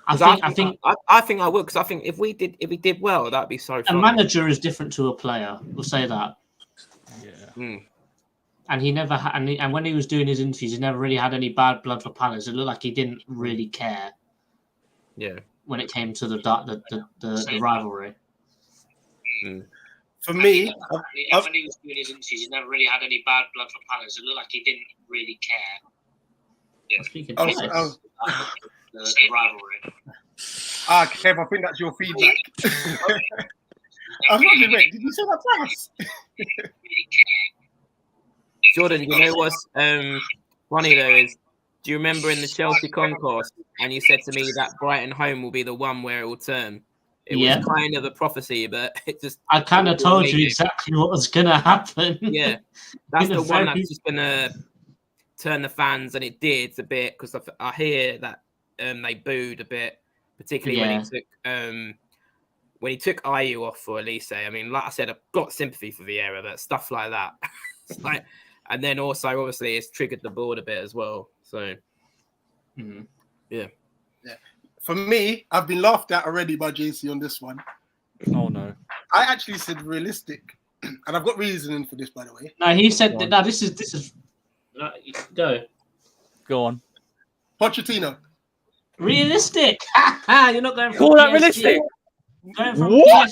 Speaker 2: I think
Speaker 4: I would, because I think if he did well, that'd be so fun.
Speaker 2: A manager is different to a player. We'll say that.
Speaker 9: Yeah.
Speaker 2: And he never had, and when he was doing his interviews, he never really had any bad blood for Palace. It looked like he didn't really care.
Speaker 4: Yeah.
Speaker 2: When it came to the rivalry.
Speaker 3: For me,
Speaker 2: when he was doing his interviews, he never really had any bad blood for Palace. It looked like he didn't really care. Yeah. Speaking of the rivalry.
Speaker 3: Kev, I think that's your feedback. I was wondering, wait, did you say that twice?
Speaker 4: Jordan, you know what's funny though is, do you remember in the Chelsea concourse, and you said to me that Brighton home will be the one where it will turn? It was kind of a prophecy, but it just...
Speaker 2: I kind of told you exactly what was going to happen.
Speaker 4: Yeah, that's the one that's just going to turn the fans, and it did a bit, because I hear that they booed a bit, particularly when he took Ayew off for Elise. I mean, like I said, I've got sympathy for Vieira, but stuff like that. Like, and then also, obviously, it's triggered the board a bit as well. So, yeah.
Speaker 3: For me, I've been laughed at already by JC on this one.
Speaker 9: Oh no!
Speaker 3: I actually said realistic, and I've got reasoning for this, by the way.
Speaker 2: No, he said that. No, this is. Go
Speaker 9: on.
Speaker 3: Pochettino.
Speaker 2: Realistic. You're not going for
Speaker 9: call that realistic.
Speaker 3: What?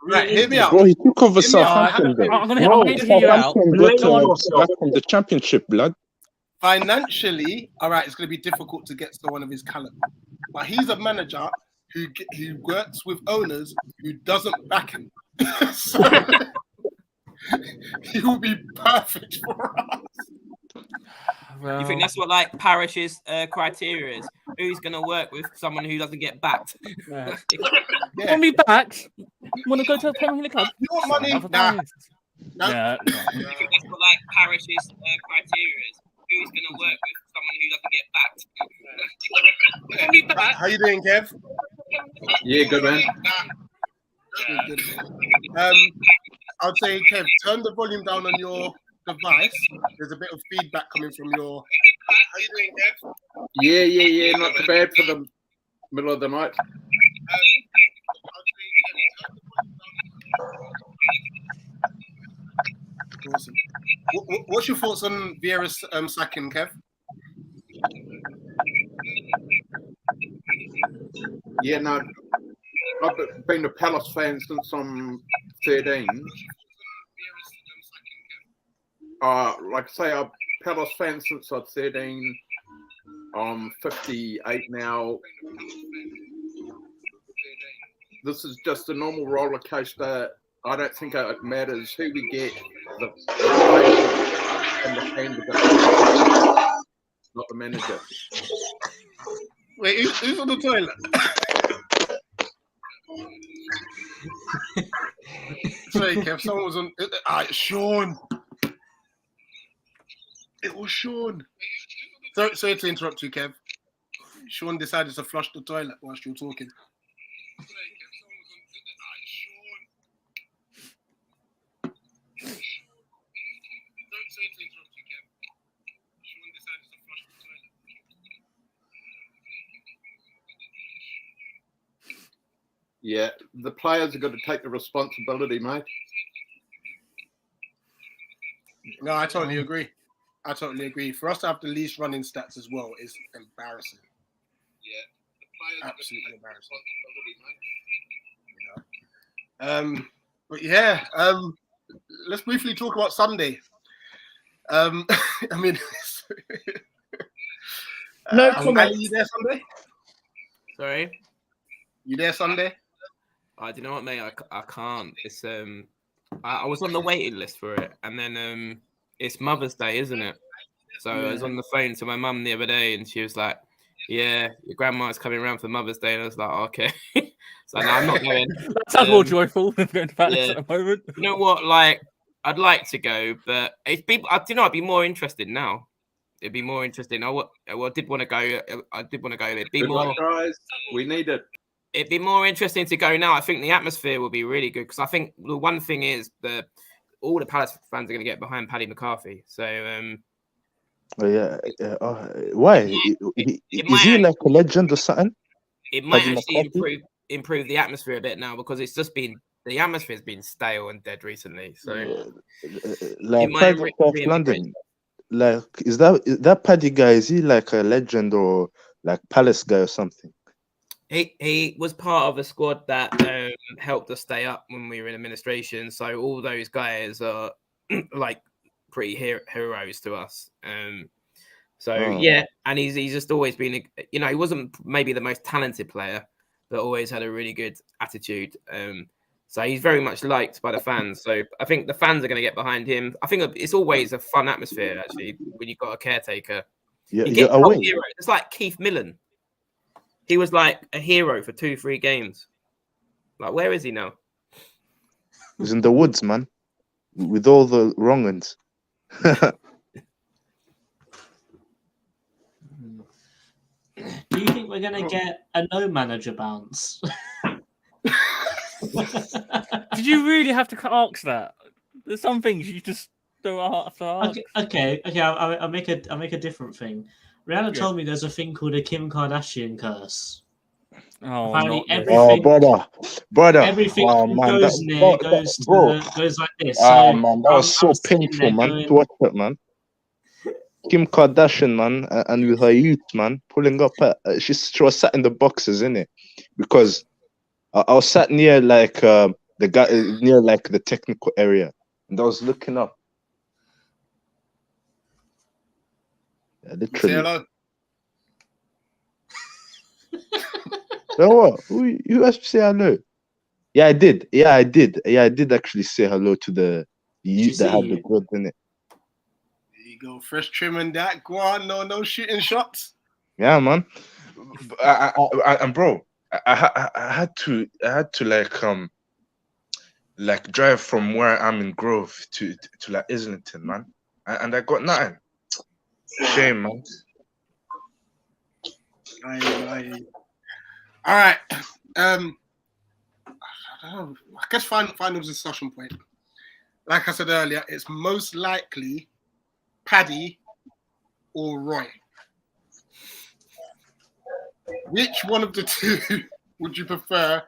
Speaker 3: Right, hear me out.
Speaker 10: Bro, he took over Southampton.
Speaker 9: I'm going to hear you out.
Speaker 10: Back from the championship, blood.
Speaker 3: Financially, all right, it's going to be difficult to get someone of his caliber. But he's a manager who works with owners who doesn't back him. So he will be perfect for us.
Speaker 4: You think that's what like Parish's criteria is? Who's going to work with someone who doesn't get backed?
Speaker 9: Want me back? Want to go to a Premier League club?
Speaker 3: You want money? Nah.
Speaker 9: Yeah.
Speaker 4: You think that's what like Parish's criteria is? Who's going to work with someone who doesn't get backed?
Speaker 3: How you doing, Kev?
Speaker 13: Yeah, good man.
Speaker 3: Good. I'd say, Kev, turn the volume down on your device. There's a bit of feedback coming from your... How you doing, Kev?
Speaker 13: Yeah. Not too bad for the middle of the night.
Speaker 3: Awesome. What's your thoughts on Vieira's sacking, Kev?
Speaker 13: Yeah, no, I've been a Palace fan since I'm 13. Like I say, I'm a Palace fan since I'm 13. I'm 58 now. This is just a normal roller coaster. I don't think it matters who we get. The players and the fans are going to, not the manager.
Speaker 3: Wait, who's on the toilet? Sorry, Kev. Someone was on. Sean. It was Sean. Sorry to interrupt you, Kev. Sean decided to flush the toilet whilst you were talking.
Speaker 13: Yeah, the players have got to take the responsibility, mate.
Speaker 3: No, I totally agree. For us to have the least running stats as well is embarrassing. Yeah, the players absolutely embarrassing. But yeah, let's briefly talk about Sunday. I mean,
Speaker 11: no
Speaker 3: Ali,
Speaker 11: comment.
Speaker 3: you there Sunday?
Speaker 4: Sorry,
Speaker 3: you there Sunday?
Speaker 4: Do you know what, mate? I can't. It's I was on the waiting list for it, and then it's Mother's Day, isn't it? So I was on the phone to my mum the other day, and she was like, "Yeah, your grandma's coming around for Mother's Day," and I was like, "Okay." So no, I'm not going.
Speaker 9: That sounds more joyful than going to Palace
Speaker 4: Yeah.
Speaker 9: at the moment.
Speaker 4: You know what? Like, I'd like to go, but I'd be more interested now. It'd be more interesting. I did want to go. It'd be
Speaker 13: Good
Speaker 4: more.
Speaker 13: luck, guys. We need it.
Speaker 4: It'd be more interesting to go now. I think the atmosphere will be really good because I think the one thing is all the Palace fans are going to get behind Paddy McCarthy. So
Speaker 10: why?
Speaker 4: It
Speaker 10: Is he like a legend or something?
Speaker 4: it might
Speaker 10: Paddy
Speaker 4: actually
Speaker 10: McCarthy?
Speaker 4: improve the atmosphere a bit now because it's just been the atmosphere's been stale and dead recently. So
Speaker 10: Like
Speaker 4: might
Speaker 10: Pride of South
Speaker 4: reinvigorate
Speaker 10: London. Like is that Paddy guy? Is he like a legend or like Palace guy or something?
Speaker 4: He was part of a squad that helped us stay up when we were in administration. So all those guys are like pretty heroes to us. Yeah, and he's just always been, he wasn't maybe the most talented player, but always had a really good attitude. So he's very much liked by the fans. So I think the fans are going to get behind him. I think it's always a fun atmosphere actually when you've got a caretaker.
Speaker 10: Yeah,
Speaker 4: You
Speaker 10: you're
Speaker 4: get
Speaker 10: away.
Speaker 4: heroes. It's like Keith Millen. He was like a hero for 2-3 games. Like, where is he now?
Speaker 10: He's in the woods, man, with all the wrong ones.
Speaker 2: Do you think we're going to get a no manager bounce?
Speaker 9: Did you really have to ask that? There's some things you just don't have to ask.
Speaker 2: Okay. I'll make a different thing. Rihanna told me there's a thing called a Kim Kardashian curse.
Speaker 9: Oh,
Speaker 2: apparently
Speaker 9: everything.
Speaker 10: Brother.
Speaker 2: Everything
Speaker 10: man,
Speaker 2: goes goes like this.
Speaker 10: Man, that was so painful, man. To watch that, man. Kim Kardashian, man, and with her youth, man, pulling up. She was sat in the boxes, innit? Because I was sat near like the guy near like the technical area, and I was looking up. Yeah, literally.
Speaker 3: Say hello.
Speaker 10: So what? You asked to say hello? Yeah, I did. Yeah, I did actually say hello to the youth that had the good in it.
Speaker 3: There you go, fresh trim and that. Go on, no shooting shots.
Speaker 10: Yeah, man. And bro, I had to like drive from where I'm in Grove to like Islington, man, and I got nothing. Shame, man.
Speaker 3: All right. I guess final discussion point. Like I said earlier, it's most likely Paddy or Roy. Which one of the two would you prefer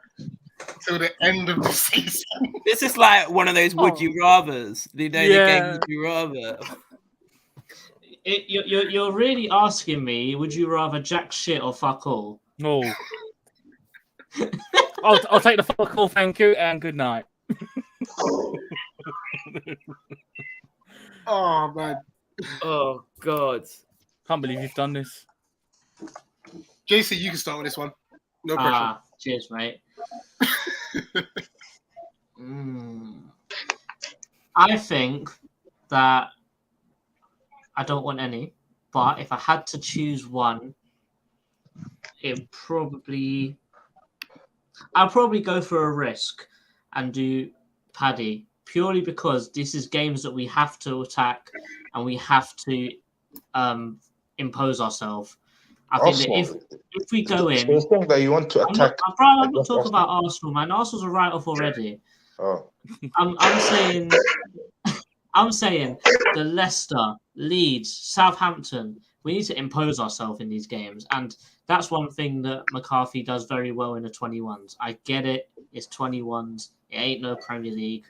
Speaker 3: till the end of the season.
Speaker 4: This is like one of those would you rather's. The game would you rather.
Speaker 2: You're really asking me, would you rather jack shit or fuck all?
Speaker 9: No. I'll take the fuck all, thank you, and good night.
Speaker 3: Oh man.
Speaker 4: Oh God.
Speaker 9: Can't believe you've done this.
Speaker 3: JC, you can start with this one. No pressure.
Speaker 2: Cheers, mate. I think that I don't want any, but if I had to choose one, I'd probably go for a risk and do Paddy, purely because this is games that we have to attack and we have to impose ourselves. I think that if we go in,
Speaker 10: so you think that you want to attack?
Speaker 2: I'm not talking about Arsenal, man. Arsenal's a write-off already.
Speaker 10: Oh.
Speaker 2: I'm saying the Leicester, Leeds, Southampton. We need to impose ourselves in these games, and that's one thing that McCarthy does very well in the 21s. I get it; it's 21s. It ain't no Premier League.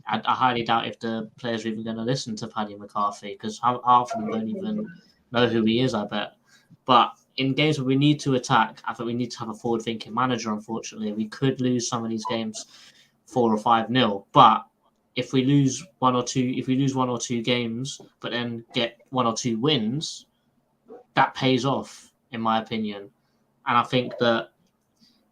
Speaker 2: I highly doubt if the players are even going to listen to Paddy McCarthy because half of them don't even know who he is. I bet, but in games where we need to attack, I think we need to have a forward-thinking manager. Unfortunately, we could lose some of these games 4 or 5-0, but if we lose one or two games, but then get 1 or 2 wins, that pays off, in my opinion. And I think that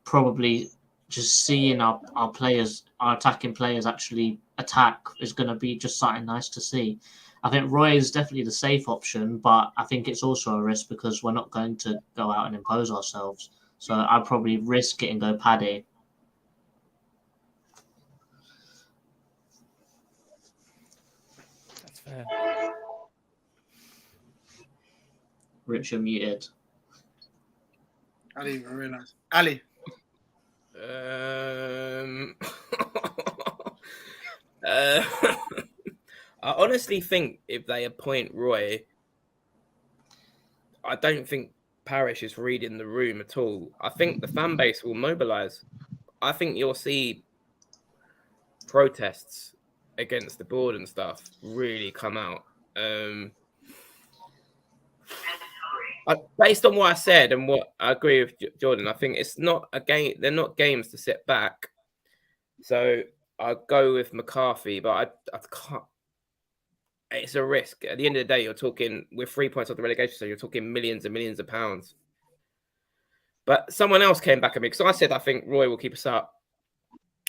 Speaker 2: probably just seeing our players, our attacking players actually attack is going to be just something nice to see. I think Roy is definitely the safe option, but I think it's also a risk because we're not going to go out and impose ourselves. So I'd probably risk it and go Paddy.
Speaker 9: That's fair.
Speaker 2: Rich, you're muted.
Speaker 3: I didn't even realise. Ali.
Speaker 4: I honestly think if they appoint Roy, I don't think Parish is reading the room at all. I think the fan base will mobilise. I think you'll see protests against the board and stuff really come out. Based on what I said and what I agree with Jordan, I think it's not a game. They're not games to sit back. So I'll go with McCarthy, but I can't. It's a risk. At the end of the day, you're talking with 3 points off the relegation, so you're talking millions and millions of pounds. But someone else came back at me because I said I think Roy will keep us up.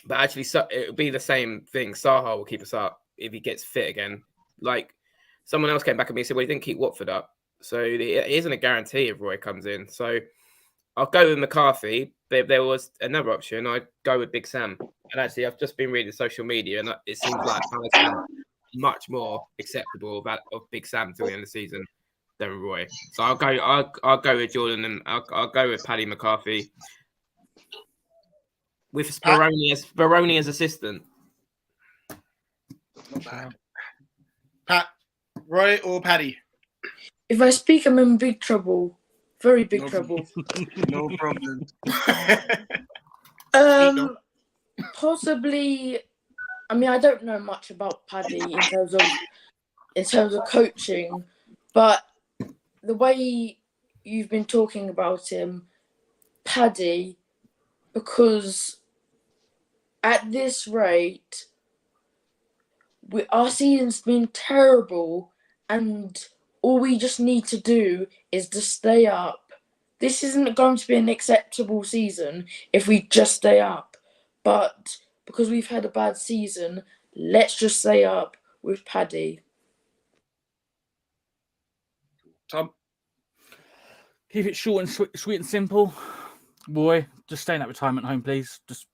Speaker 4: But actually, it'll be the same thing. Saha will keep us up if he gets fit again. Like someone else came back at me and said, well, he didn't keep Watford up. So it isn't a guarantee if Roy comes in. So I'll go with McCarthy. But if there was another option, I'd go with Big Sam. And actually, I've just been reading social media, and it seems like much more acceptable of Big Sam till the end of the season than Roy. So I'll go with Jordan, and I'll go with Paddy McCarthy with Speroni as assistant.
Speaker 3: Not bad. Pat, Roy or Paddy?
Speaker 11: If I speak, I'm in big trouble. Very big trouble.
Speaker 3: No problem.
Speaker 11: Possibly. I mean, I don't know much about Paddy in terms of coaching, but the way you've been talking about him, Paddy, because at this rate, our season's been terrible, and all we just need to do is to stay up. This isn't going to be an acceptable season if we just stay up, but because we've had a bad season, let's just stay up with Paddy.
Speaker 3: Tom?
Speaker 9: Keep it short and sweet and simple. Boy, just stay in that retirement home, please. Just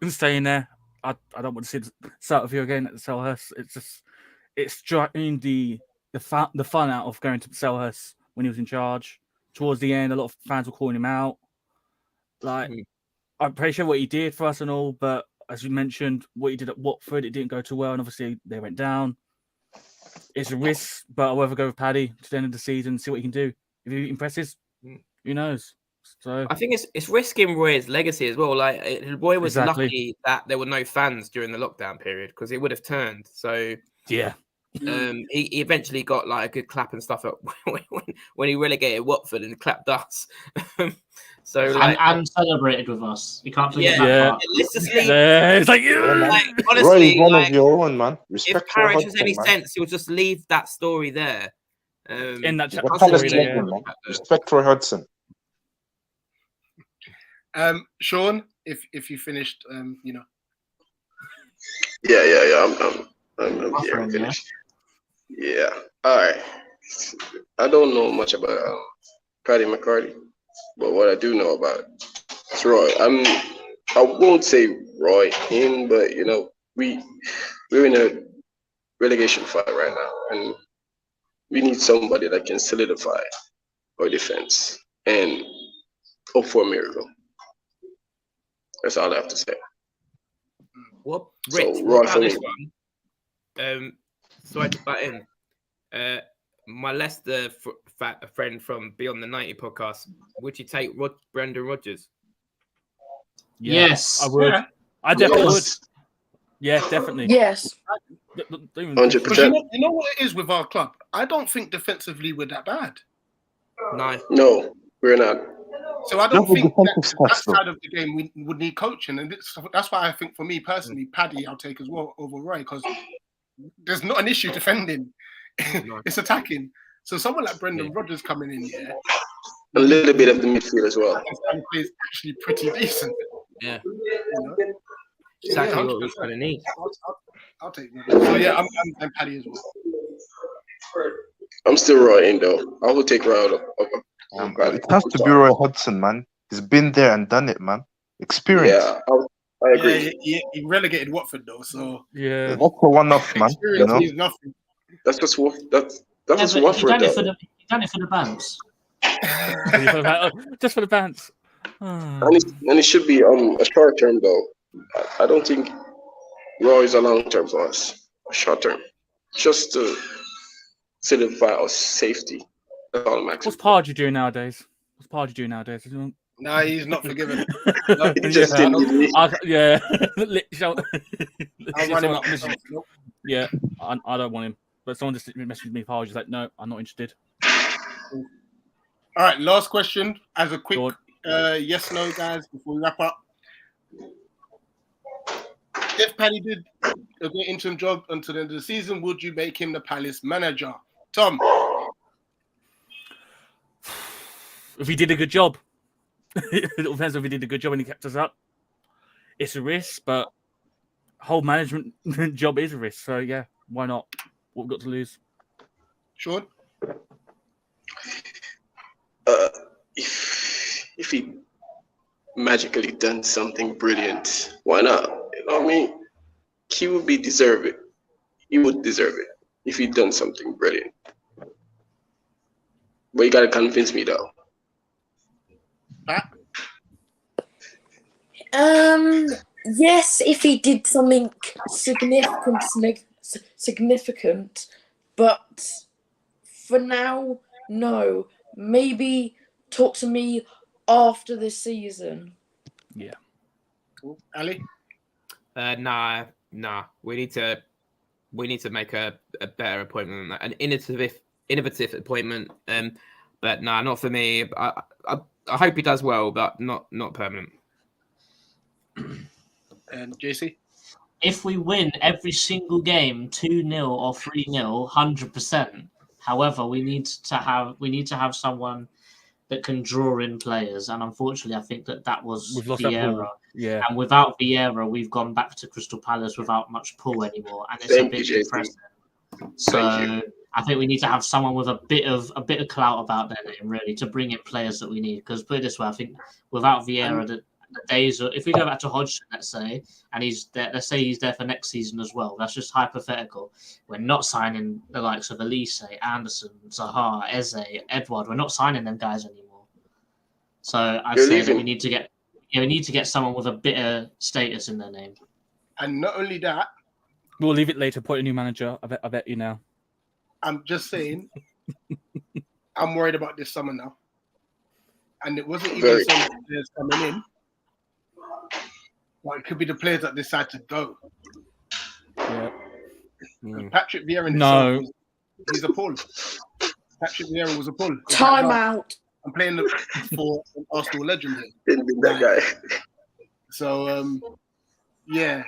Speaker 9: stay in there. I don't want to see the start of you again at the Selhurst. It's driving the fun out of going to Selhurst when he was in charge. Towards the end, a lot of fans were calling him out. I'm pretty sure what he did for us and all, but as you mentioned, what he did at Watford, it didn't go too well, and obviously they went down. It's a risk, but I'll rather go with Paddy to the end of the season, see what he can do. If he impresses, who knows? So
Speaker 4: I think it's risking Roy's legacy as well. Like Roy was
Speaker 9: Exactly.
Speaker 4: lucky that there were no fans during the lockdown period because it would have turned. So
Speaker 9: yeah,
Speaker 4: he eventually got like a good clap and stuff up when he relegated Watford and clapped us. So like
Speaker 2: and celebrated with us. You can't forget
Speaker 4: yeah,
Speaker 2: that part.
Speaker 4: let's just leave.
Speaker 9: it's like,
Speaker 4: Like,
Speaker 10: Roy
Speaker 4: honestly,
Speaker 10: is one
Speaker 4: like,
Speaker 10: of your own, man.
Speaker 4: if
Speaker 10: Respect Roy
Speaker 4: Parish has
Speaker 10: Hodgson,
Speaker 4: any
Speaker 10: man.
Speaker 4: sense, he'll just leave that story there.
Speaker 9: in that
Speaker 10: He's a
Speaker 9: chapter
Speaker 10: Palace
Speaker 9: story there.
Speaker 10: legend, man. Respect Roy Hodgson.
Speaker 3: Sean, if you finished,
Speaker 12: Yeah. I'm
Speaker 2: Offering,
Speaker 12: I'm finished. Yeah. All right. I don't know much about Paddy McCarty, but what I do know about is Roy. I won't say Roy in, but we're in a relegation fight right now, and we need somebody that can solidify our defense and hope for a miracle. That's all I have to say.
Speaker 4: What,
Speaker 12: So,
Speaker 4: Rich?
Speaker 12: Roy
Speaker 4: What
Speaker 12: for
Speaker 4: about
Speaker 12: me.
Speaker 4: this one? Sorry to butt in. My Leicester friend from Beyond the 90 podcast. Would you take Brendan Rodgers?
Speaker 9: Yeah,
Speaker 2: Yes.
Speaker 9: I would.
Speaker 3: Yeah.
Speaker 9: I definitely would.
Speaker 12: Yes.
Speaker 9: Yeah, definitely.
Speaker 11: Yes.
Speaker 3: 'cause
Speaker 12: 100%.
Speaker 3: you know what it is with our club. I don't think defensively we're that bad.
Speaker 12: No, we're not.
Speaker 3: So I don't
Speaker 10: Look at
Speaker 3: think
Speaker 10: defensive
Speaker 3: that
Speaker 10: stats, though.
Speaker 3: side of the game we would need coaching, and that's why I think for me personally, Paddy I'll take as well over Roy because there's not an issue defending, it's attacking. So someone like Brendan Rodgers coming in here,
Speaker 12: A little bit of the midfield as well.
Speaker 3: is actually pretty decent.
Speaker 4: Yeah.
Speaker 3: Exactly
Speaker 4: what we're going to need.
Speaker 3: I'll take that. So yeah, I'm Paddy as well.
Speaker 12: I'm still Roy in though. I will take Roy over Paddy.
Speaker 10: It has to be Roy Hodgson, man. He's been there and done it, man. Experience.
Speaker 12: Yeah, I agree.
Speaker 3: Yeah, he relegated Watford though, so
Speaker 9: yeah,
Speaker 10: that's a one-off, man. You know.
Speaker 3: is nothing.
Speaker 12: That's just what that's
Speaker 2: Yeah,
Speaker 12: just
Speaker 2: but
Speaker 12: Watford.
Speaker 2: he done it for the bands.
Speaker 9: just for the pants.
Speaker 12: And it should be a short term though. I don't think Roy is a long term for us. A short term, just to solidify our safety. That's all I'm asking.
Speaker 9: What's Pardew doing nowadays?
Speaker 3: Nah, he's not forgiven.
Speaker 12: He just didn't.
Speaker 9: Yeah.
Speaker 3: I'll run him up. Nope.
Speaker 9: Yeah, I don't want him. But someone just messaged me, Pardew, like, no, I'm not interested.
Speaker 3: All right, last question. As a quick yes, no, guys, before we wrap up. If Paddy did a great interim job until the end of the season, would you make him the Palace manager? Tom?
Speaker 9: If he did a good job. It depends if he did a good job and he kept us up. It's a risk, but whole management job is a risk. So, yeah, why not? What we've got to lose?
Speaker 3: Sean?
Speaker 12: If he magically done something brilliant, why not? You know what I mean? He would deserve it. He would deserve it if he'd done something brilliant. But you gotta convince me though.
Speaker 11: Yes, if he did something significant, but for now, no. Maybe talk to me after the season.
Speaker 9: Yeah.
Speaker 3: Cool. Ali?
Speaker 4: Nah. We need to make a better appointment than that. An innovative appointment. But nah, not for me. I hope he does well, but not permanent.
Speaker 3: And JC?
Speaker 2: If we win every single game 2-0 or 3-0, 100%. However, we need to have someone that can draw in players, and unfortunately, I think that was
Speaker 9: We've lost
Speaker 2: Vieira.
Speaker 9: Yeah.
Speaker 2: And without Vieira, we've gone back to Crystal Palace without much pull anymore, and it's
Speaker 12: Thank
Speaker 2: a bit
Speaker 12: you, JC.
Speaker 2: depressing. So I think we need to have someone with a bit of clout about their name, really, to bring in players that we need. Because put it this way, I think without Vieira, the days of, if we go back to Hodgson, let's say, and he's there, let's say he's there for next season as well. That's just hypothetical. We're not signing the likes of Elise, Anderson, Zaha, Eze, Edward. We're not signing them guys anymore. So I say that we need to get someone with a bit of status in their name.
Speaker 3: And not only that,
Speaker 9: we'll leave it later. Appoint a new manager. I bet you now.
Speaker 3: I'm just saying, I'm worried about this summer now. and it wasn't even
Speaker 12: Very.
Speaker 3: so much players coming in. Well, it could be the players that decide to go.
Speaker 9: Yeah.
Speaker 3: Patrick Vieira in
Speaker 9: No.
Speaker 3: itself, he's a pull. Patrick Vieira was a pull.
Speaker 11: Time out.
Speaker 3: I'm playing for an Arsenal legend here.
Speaker 12: Didn't be that guy.
Speaker 3: So, yeah.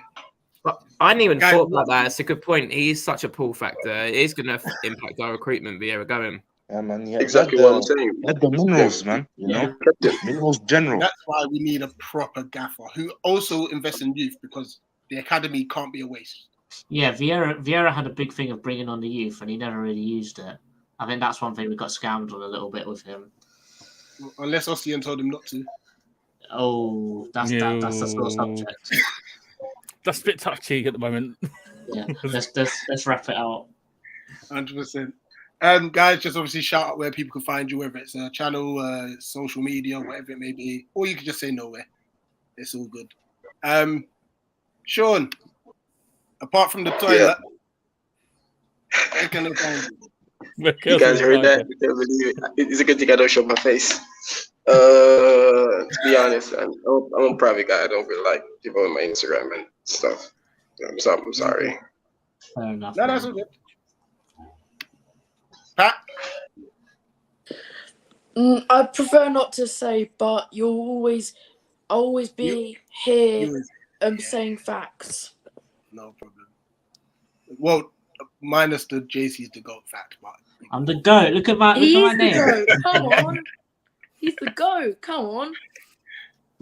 Speaker 4: But I hadn't even
Speaker 3: Guy-
Speaker 4: thought about that. It's a good point. He is such a pull factor. It is going to impact our recruitment. Vieira going.
Speaker 10: Yeah, man. Yeah,
Speaker 12: Exactly what I'm saying.
Speaker 10: Let the minerals, man. You know, minerals general.
Speaker 3: That's why we need a proper gaffer who also invests in youth, because the academy can't be a waste.
Speaker 2: Yeah, Vieira had a big thing of bringing on the youth, and he never really used it. I think that's one thing we got scammed on a little bit with him.
Speaker 3: Unless Ossian told him not to.
Speaker 2: Oh, that's the sort of subject.
Speaker 9: That's a bit touchy at the moment.
Speaker 2: Yeah, let's wrap it out.
Speaker 3: 100%. Guys, just obviously shout out where people can find you, whether it's a channel, social media, whatever it may be, or you can just say nowhere. It's all good. Sean, apart from the toilet, where can they find you?
Speaker 12: You guys heard that? You can't believe it. It's a good thing I don't show my face. To be honest, I'm a private guy. I don't really like people on my Instagram and stuff. I'm sorry.
Speaker 2: Fair enough.
Speaker 3: No, that's all good. Pat?
Speaker 11: I prefer not to say, but you'll always be here saying facts.
Speaker 3: No problem. Well, minus the JC's the GOAT fact, but
Speaker 2: I'm the GOAT. Look at my name.
Speaker 11: GOAT. Come on. He's the GOAT. Come on.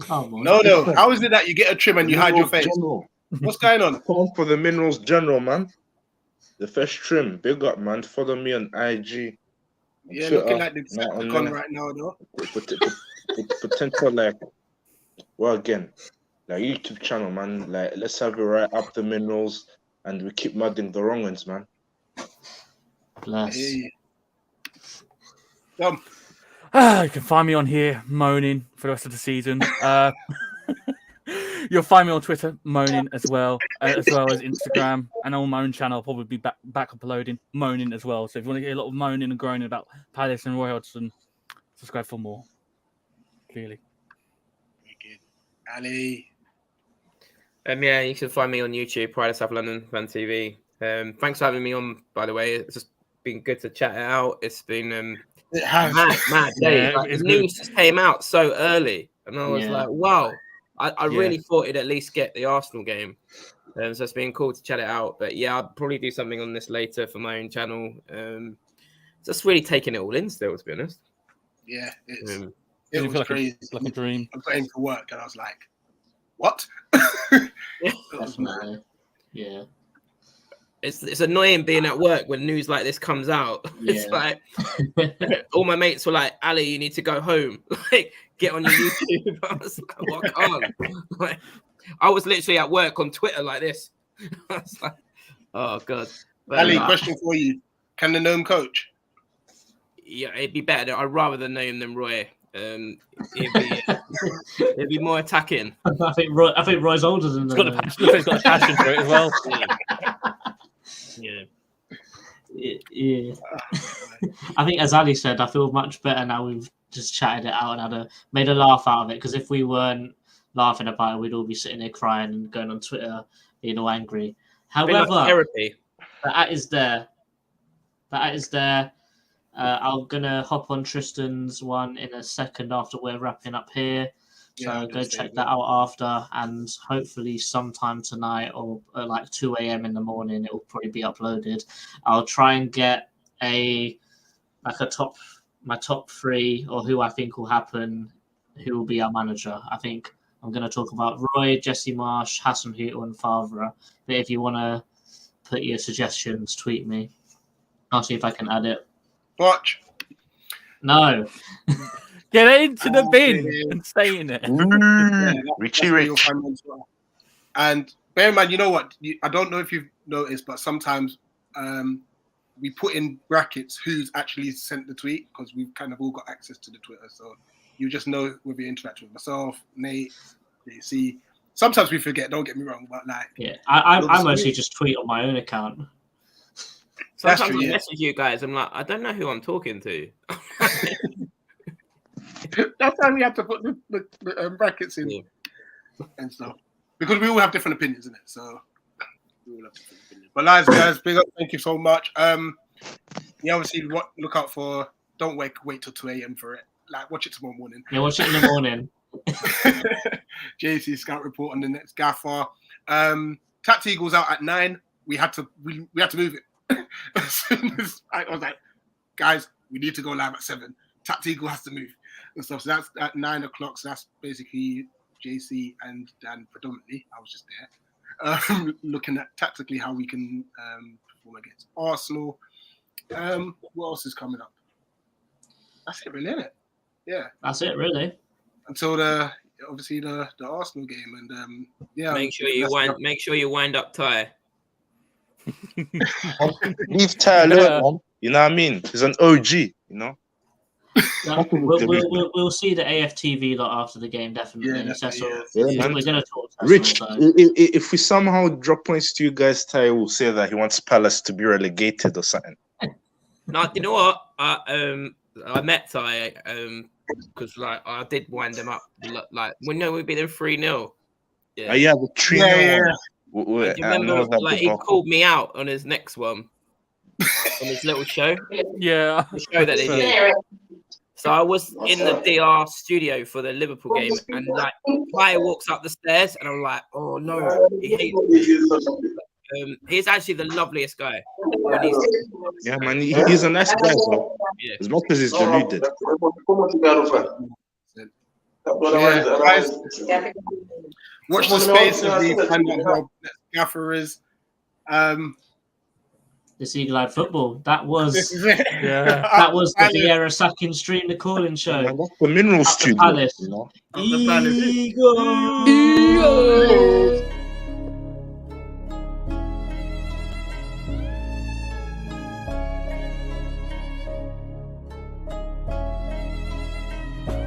Speaker 2: Come on.
Speaker 3: No. How is it that you get a trim and you hide your face?
Speaker 10: General.
Speaker 3: What's going on?
Speaker 10: Come for the minerals general, man. The fresh trim. Big up, man. Follow me on IG.
Speaker 3: Yeah,
Speaker 10: Twitter,
Speaker 3: looking like the
Speaker 10: not on
Speaker 3: Decepticon
Speaker 10: there.
Speaker 3: right now, though.
Speaker 10: Potential, like, well, again, like YouTube channel, man. Like, let's have it right up the minerals, and we keep mudding the wrong ones, man.
Speaker 2: Bless.
Speaker 3: Hey.
Speaker 9: You can find me on here moaning for the rest of the season. You'll find me on Twitter moaning as well as Instagram, and on my own channel I'll probably be back uploading moaning as well. So if you want to hear a lot of moaning and groaning about Palace and Roy Hodgson, subscribe for more. Clearly.
Speaker 3: Ali.
Speaker 4: Yeah, you can find me on YouTube, Pride of South London Fan TV. Thanks for having me on, by the way. It's just been good to chat it out. It's been
Speaker 3: it has.
Speaker 4: mad day. Like, the news just came out so early, and I was like, wow. I really thought it'd at least get the Arsenal game. So it's been cool to chat it out. But yeah, I'll probably do something on this later for my own channel. Just really taking it all in still, to be honest.
Speaker 3: Yeah, it was crazy.
Speaker 9: Like a dream.
Speaker 3: I got into work and I was like, what?
Speaker 2: Definitely. Yeah.
Speaker 4: It's annoying being at work when news like this comes out. It's like all my mates were like, Ali, you need to go home. Like, get on your YouTube. I was like, well, I can't. Like, I was literally at work on Twitter like this. I was like, oh god. But,
Speaker 3: Ali, question for you. Can the gnome coach?
Speaker 4: Yeah, it'd be better. I'd rather the gnome than Roy. It'd be more attacking.
Speaker 2: I think Roy's older than
Speaker 9: he's got the passion. He's got the passion for it as well.
Speaker 2: Yeah. I think, as Ali said, I feel much better now. We've just chatted it out and made a laugh out of it. Because if we weren't laughing about it, we'd all be sitting there crying and going on Twitter being all angry. However,
Speaker 4: like therapy.
Speaker 2: That is there. I'm gonna hop on Tristan's one in a second after we're wrapping up here. So go check that out after, and hopefully sometime tonight or at like 2 a.m. in the morning, it will probably be uploaded. I'll try and get my top three, or who I think will happen, who will be our manager. I think I'm going to talk about Roy, Jesse Marsh, Hassan Hutel, and Favre. But if you want to put your suggestions, tweet me. I'll see if I can add it.
Speaker 3: Watch.
Speaker 2: No.
Speaker 9: Get into the bin and stay in it.
Speaker 10: Richie Rich.
Speaker 3: And bear in mind, you know what? I don't know if you've noticed, but sometimes we put in brackets who's actually sent the tweet, because we've kind of all got access to the Twitter. So you just know whether you interact with myself, Nate, JC. Sometimes we forget, don't get me wrong, but like...
Speaker 2: Yeah, I mostly just tweet on my own account.
Speaker 4: Sometimes I message you guys, I'm like, I don't know who I'm talking to.
Speaker 3: That's why we have to put the brackets in and stuff because we all have different opinions, isn't it? So we all have different opinions. But guys, big up. Thank you so much. Yeah, obviously, look out for. Don't wait till 2 a.m. for it. Like, watch it tomorrow morning.
Speaker 2: Yeah, watch it in the morning.
Speaker 3: JC Scout Report on the next Gaffa. Tact Eagle's out at 9. We had to move it. As soon as I was like, guys, we need to go live at 7. Tact Eagle has to move and stuff. So that's at 9 o'clock. So that's basically JC and Dan predominantly. I was just there, looking at tactically how we can perform against Arsenal. What else is coming up? That's it, really, isn't it? Yeah,
Speaker 2: that's it, really.
Speaker 3: Until the Arsenal game, and yeah.
Speaker 4: Make sure you wind up Ty.
Speaker 10: Leave Ty alone, man. You know what I mean? He's an OG, you know.
Speaker 2: We'll see the AFTV lot after the game, definitely.
Speaker 10: Yeah,
Speaker 2: we're gonna talk.
Speaker 10: Rich, if we somehow drop points to you guys, Ty will say that he wants Palace to be relegated or something.
Speaker 4: No, you know what? I met Ty because like I did wind him up. Like we beat them 3-0.
Speaker 10: Yeah, the 3-0.
Speaker 4: Do you remember? Like he called me out on his next one, on his little show.
Speaker 9: Yeah,
Speaker 4: the show that they did. So I was in the DR studio for the Liverpool game, and like Ty walks up the stairs, and I'm like, oh no, he hates me. He's actually the loveliest guy.
Speaker 10: Yeah, man, he's a nice guy, though.
Speaker 4: Yeah.
Speaker 10: As much as he's deluded.
Speaker 3: Yeah, guys, watch the space of the find out how Gaffer is.
Speaker 2: This Eagle Eye Football. That was
Speaker 3: that
Speaker 2: was the Vieira Sacking Stream, the calling show.
Speaker 10: Man, that's the mineral studio.
Speaker 2: Palace.
Speaker 10: You know?
Speaker 2: Eagles.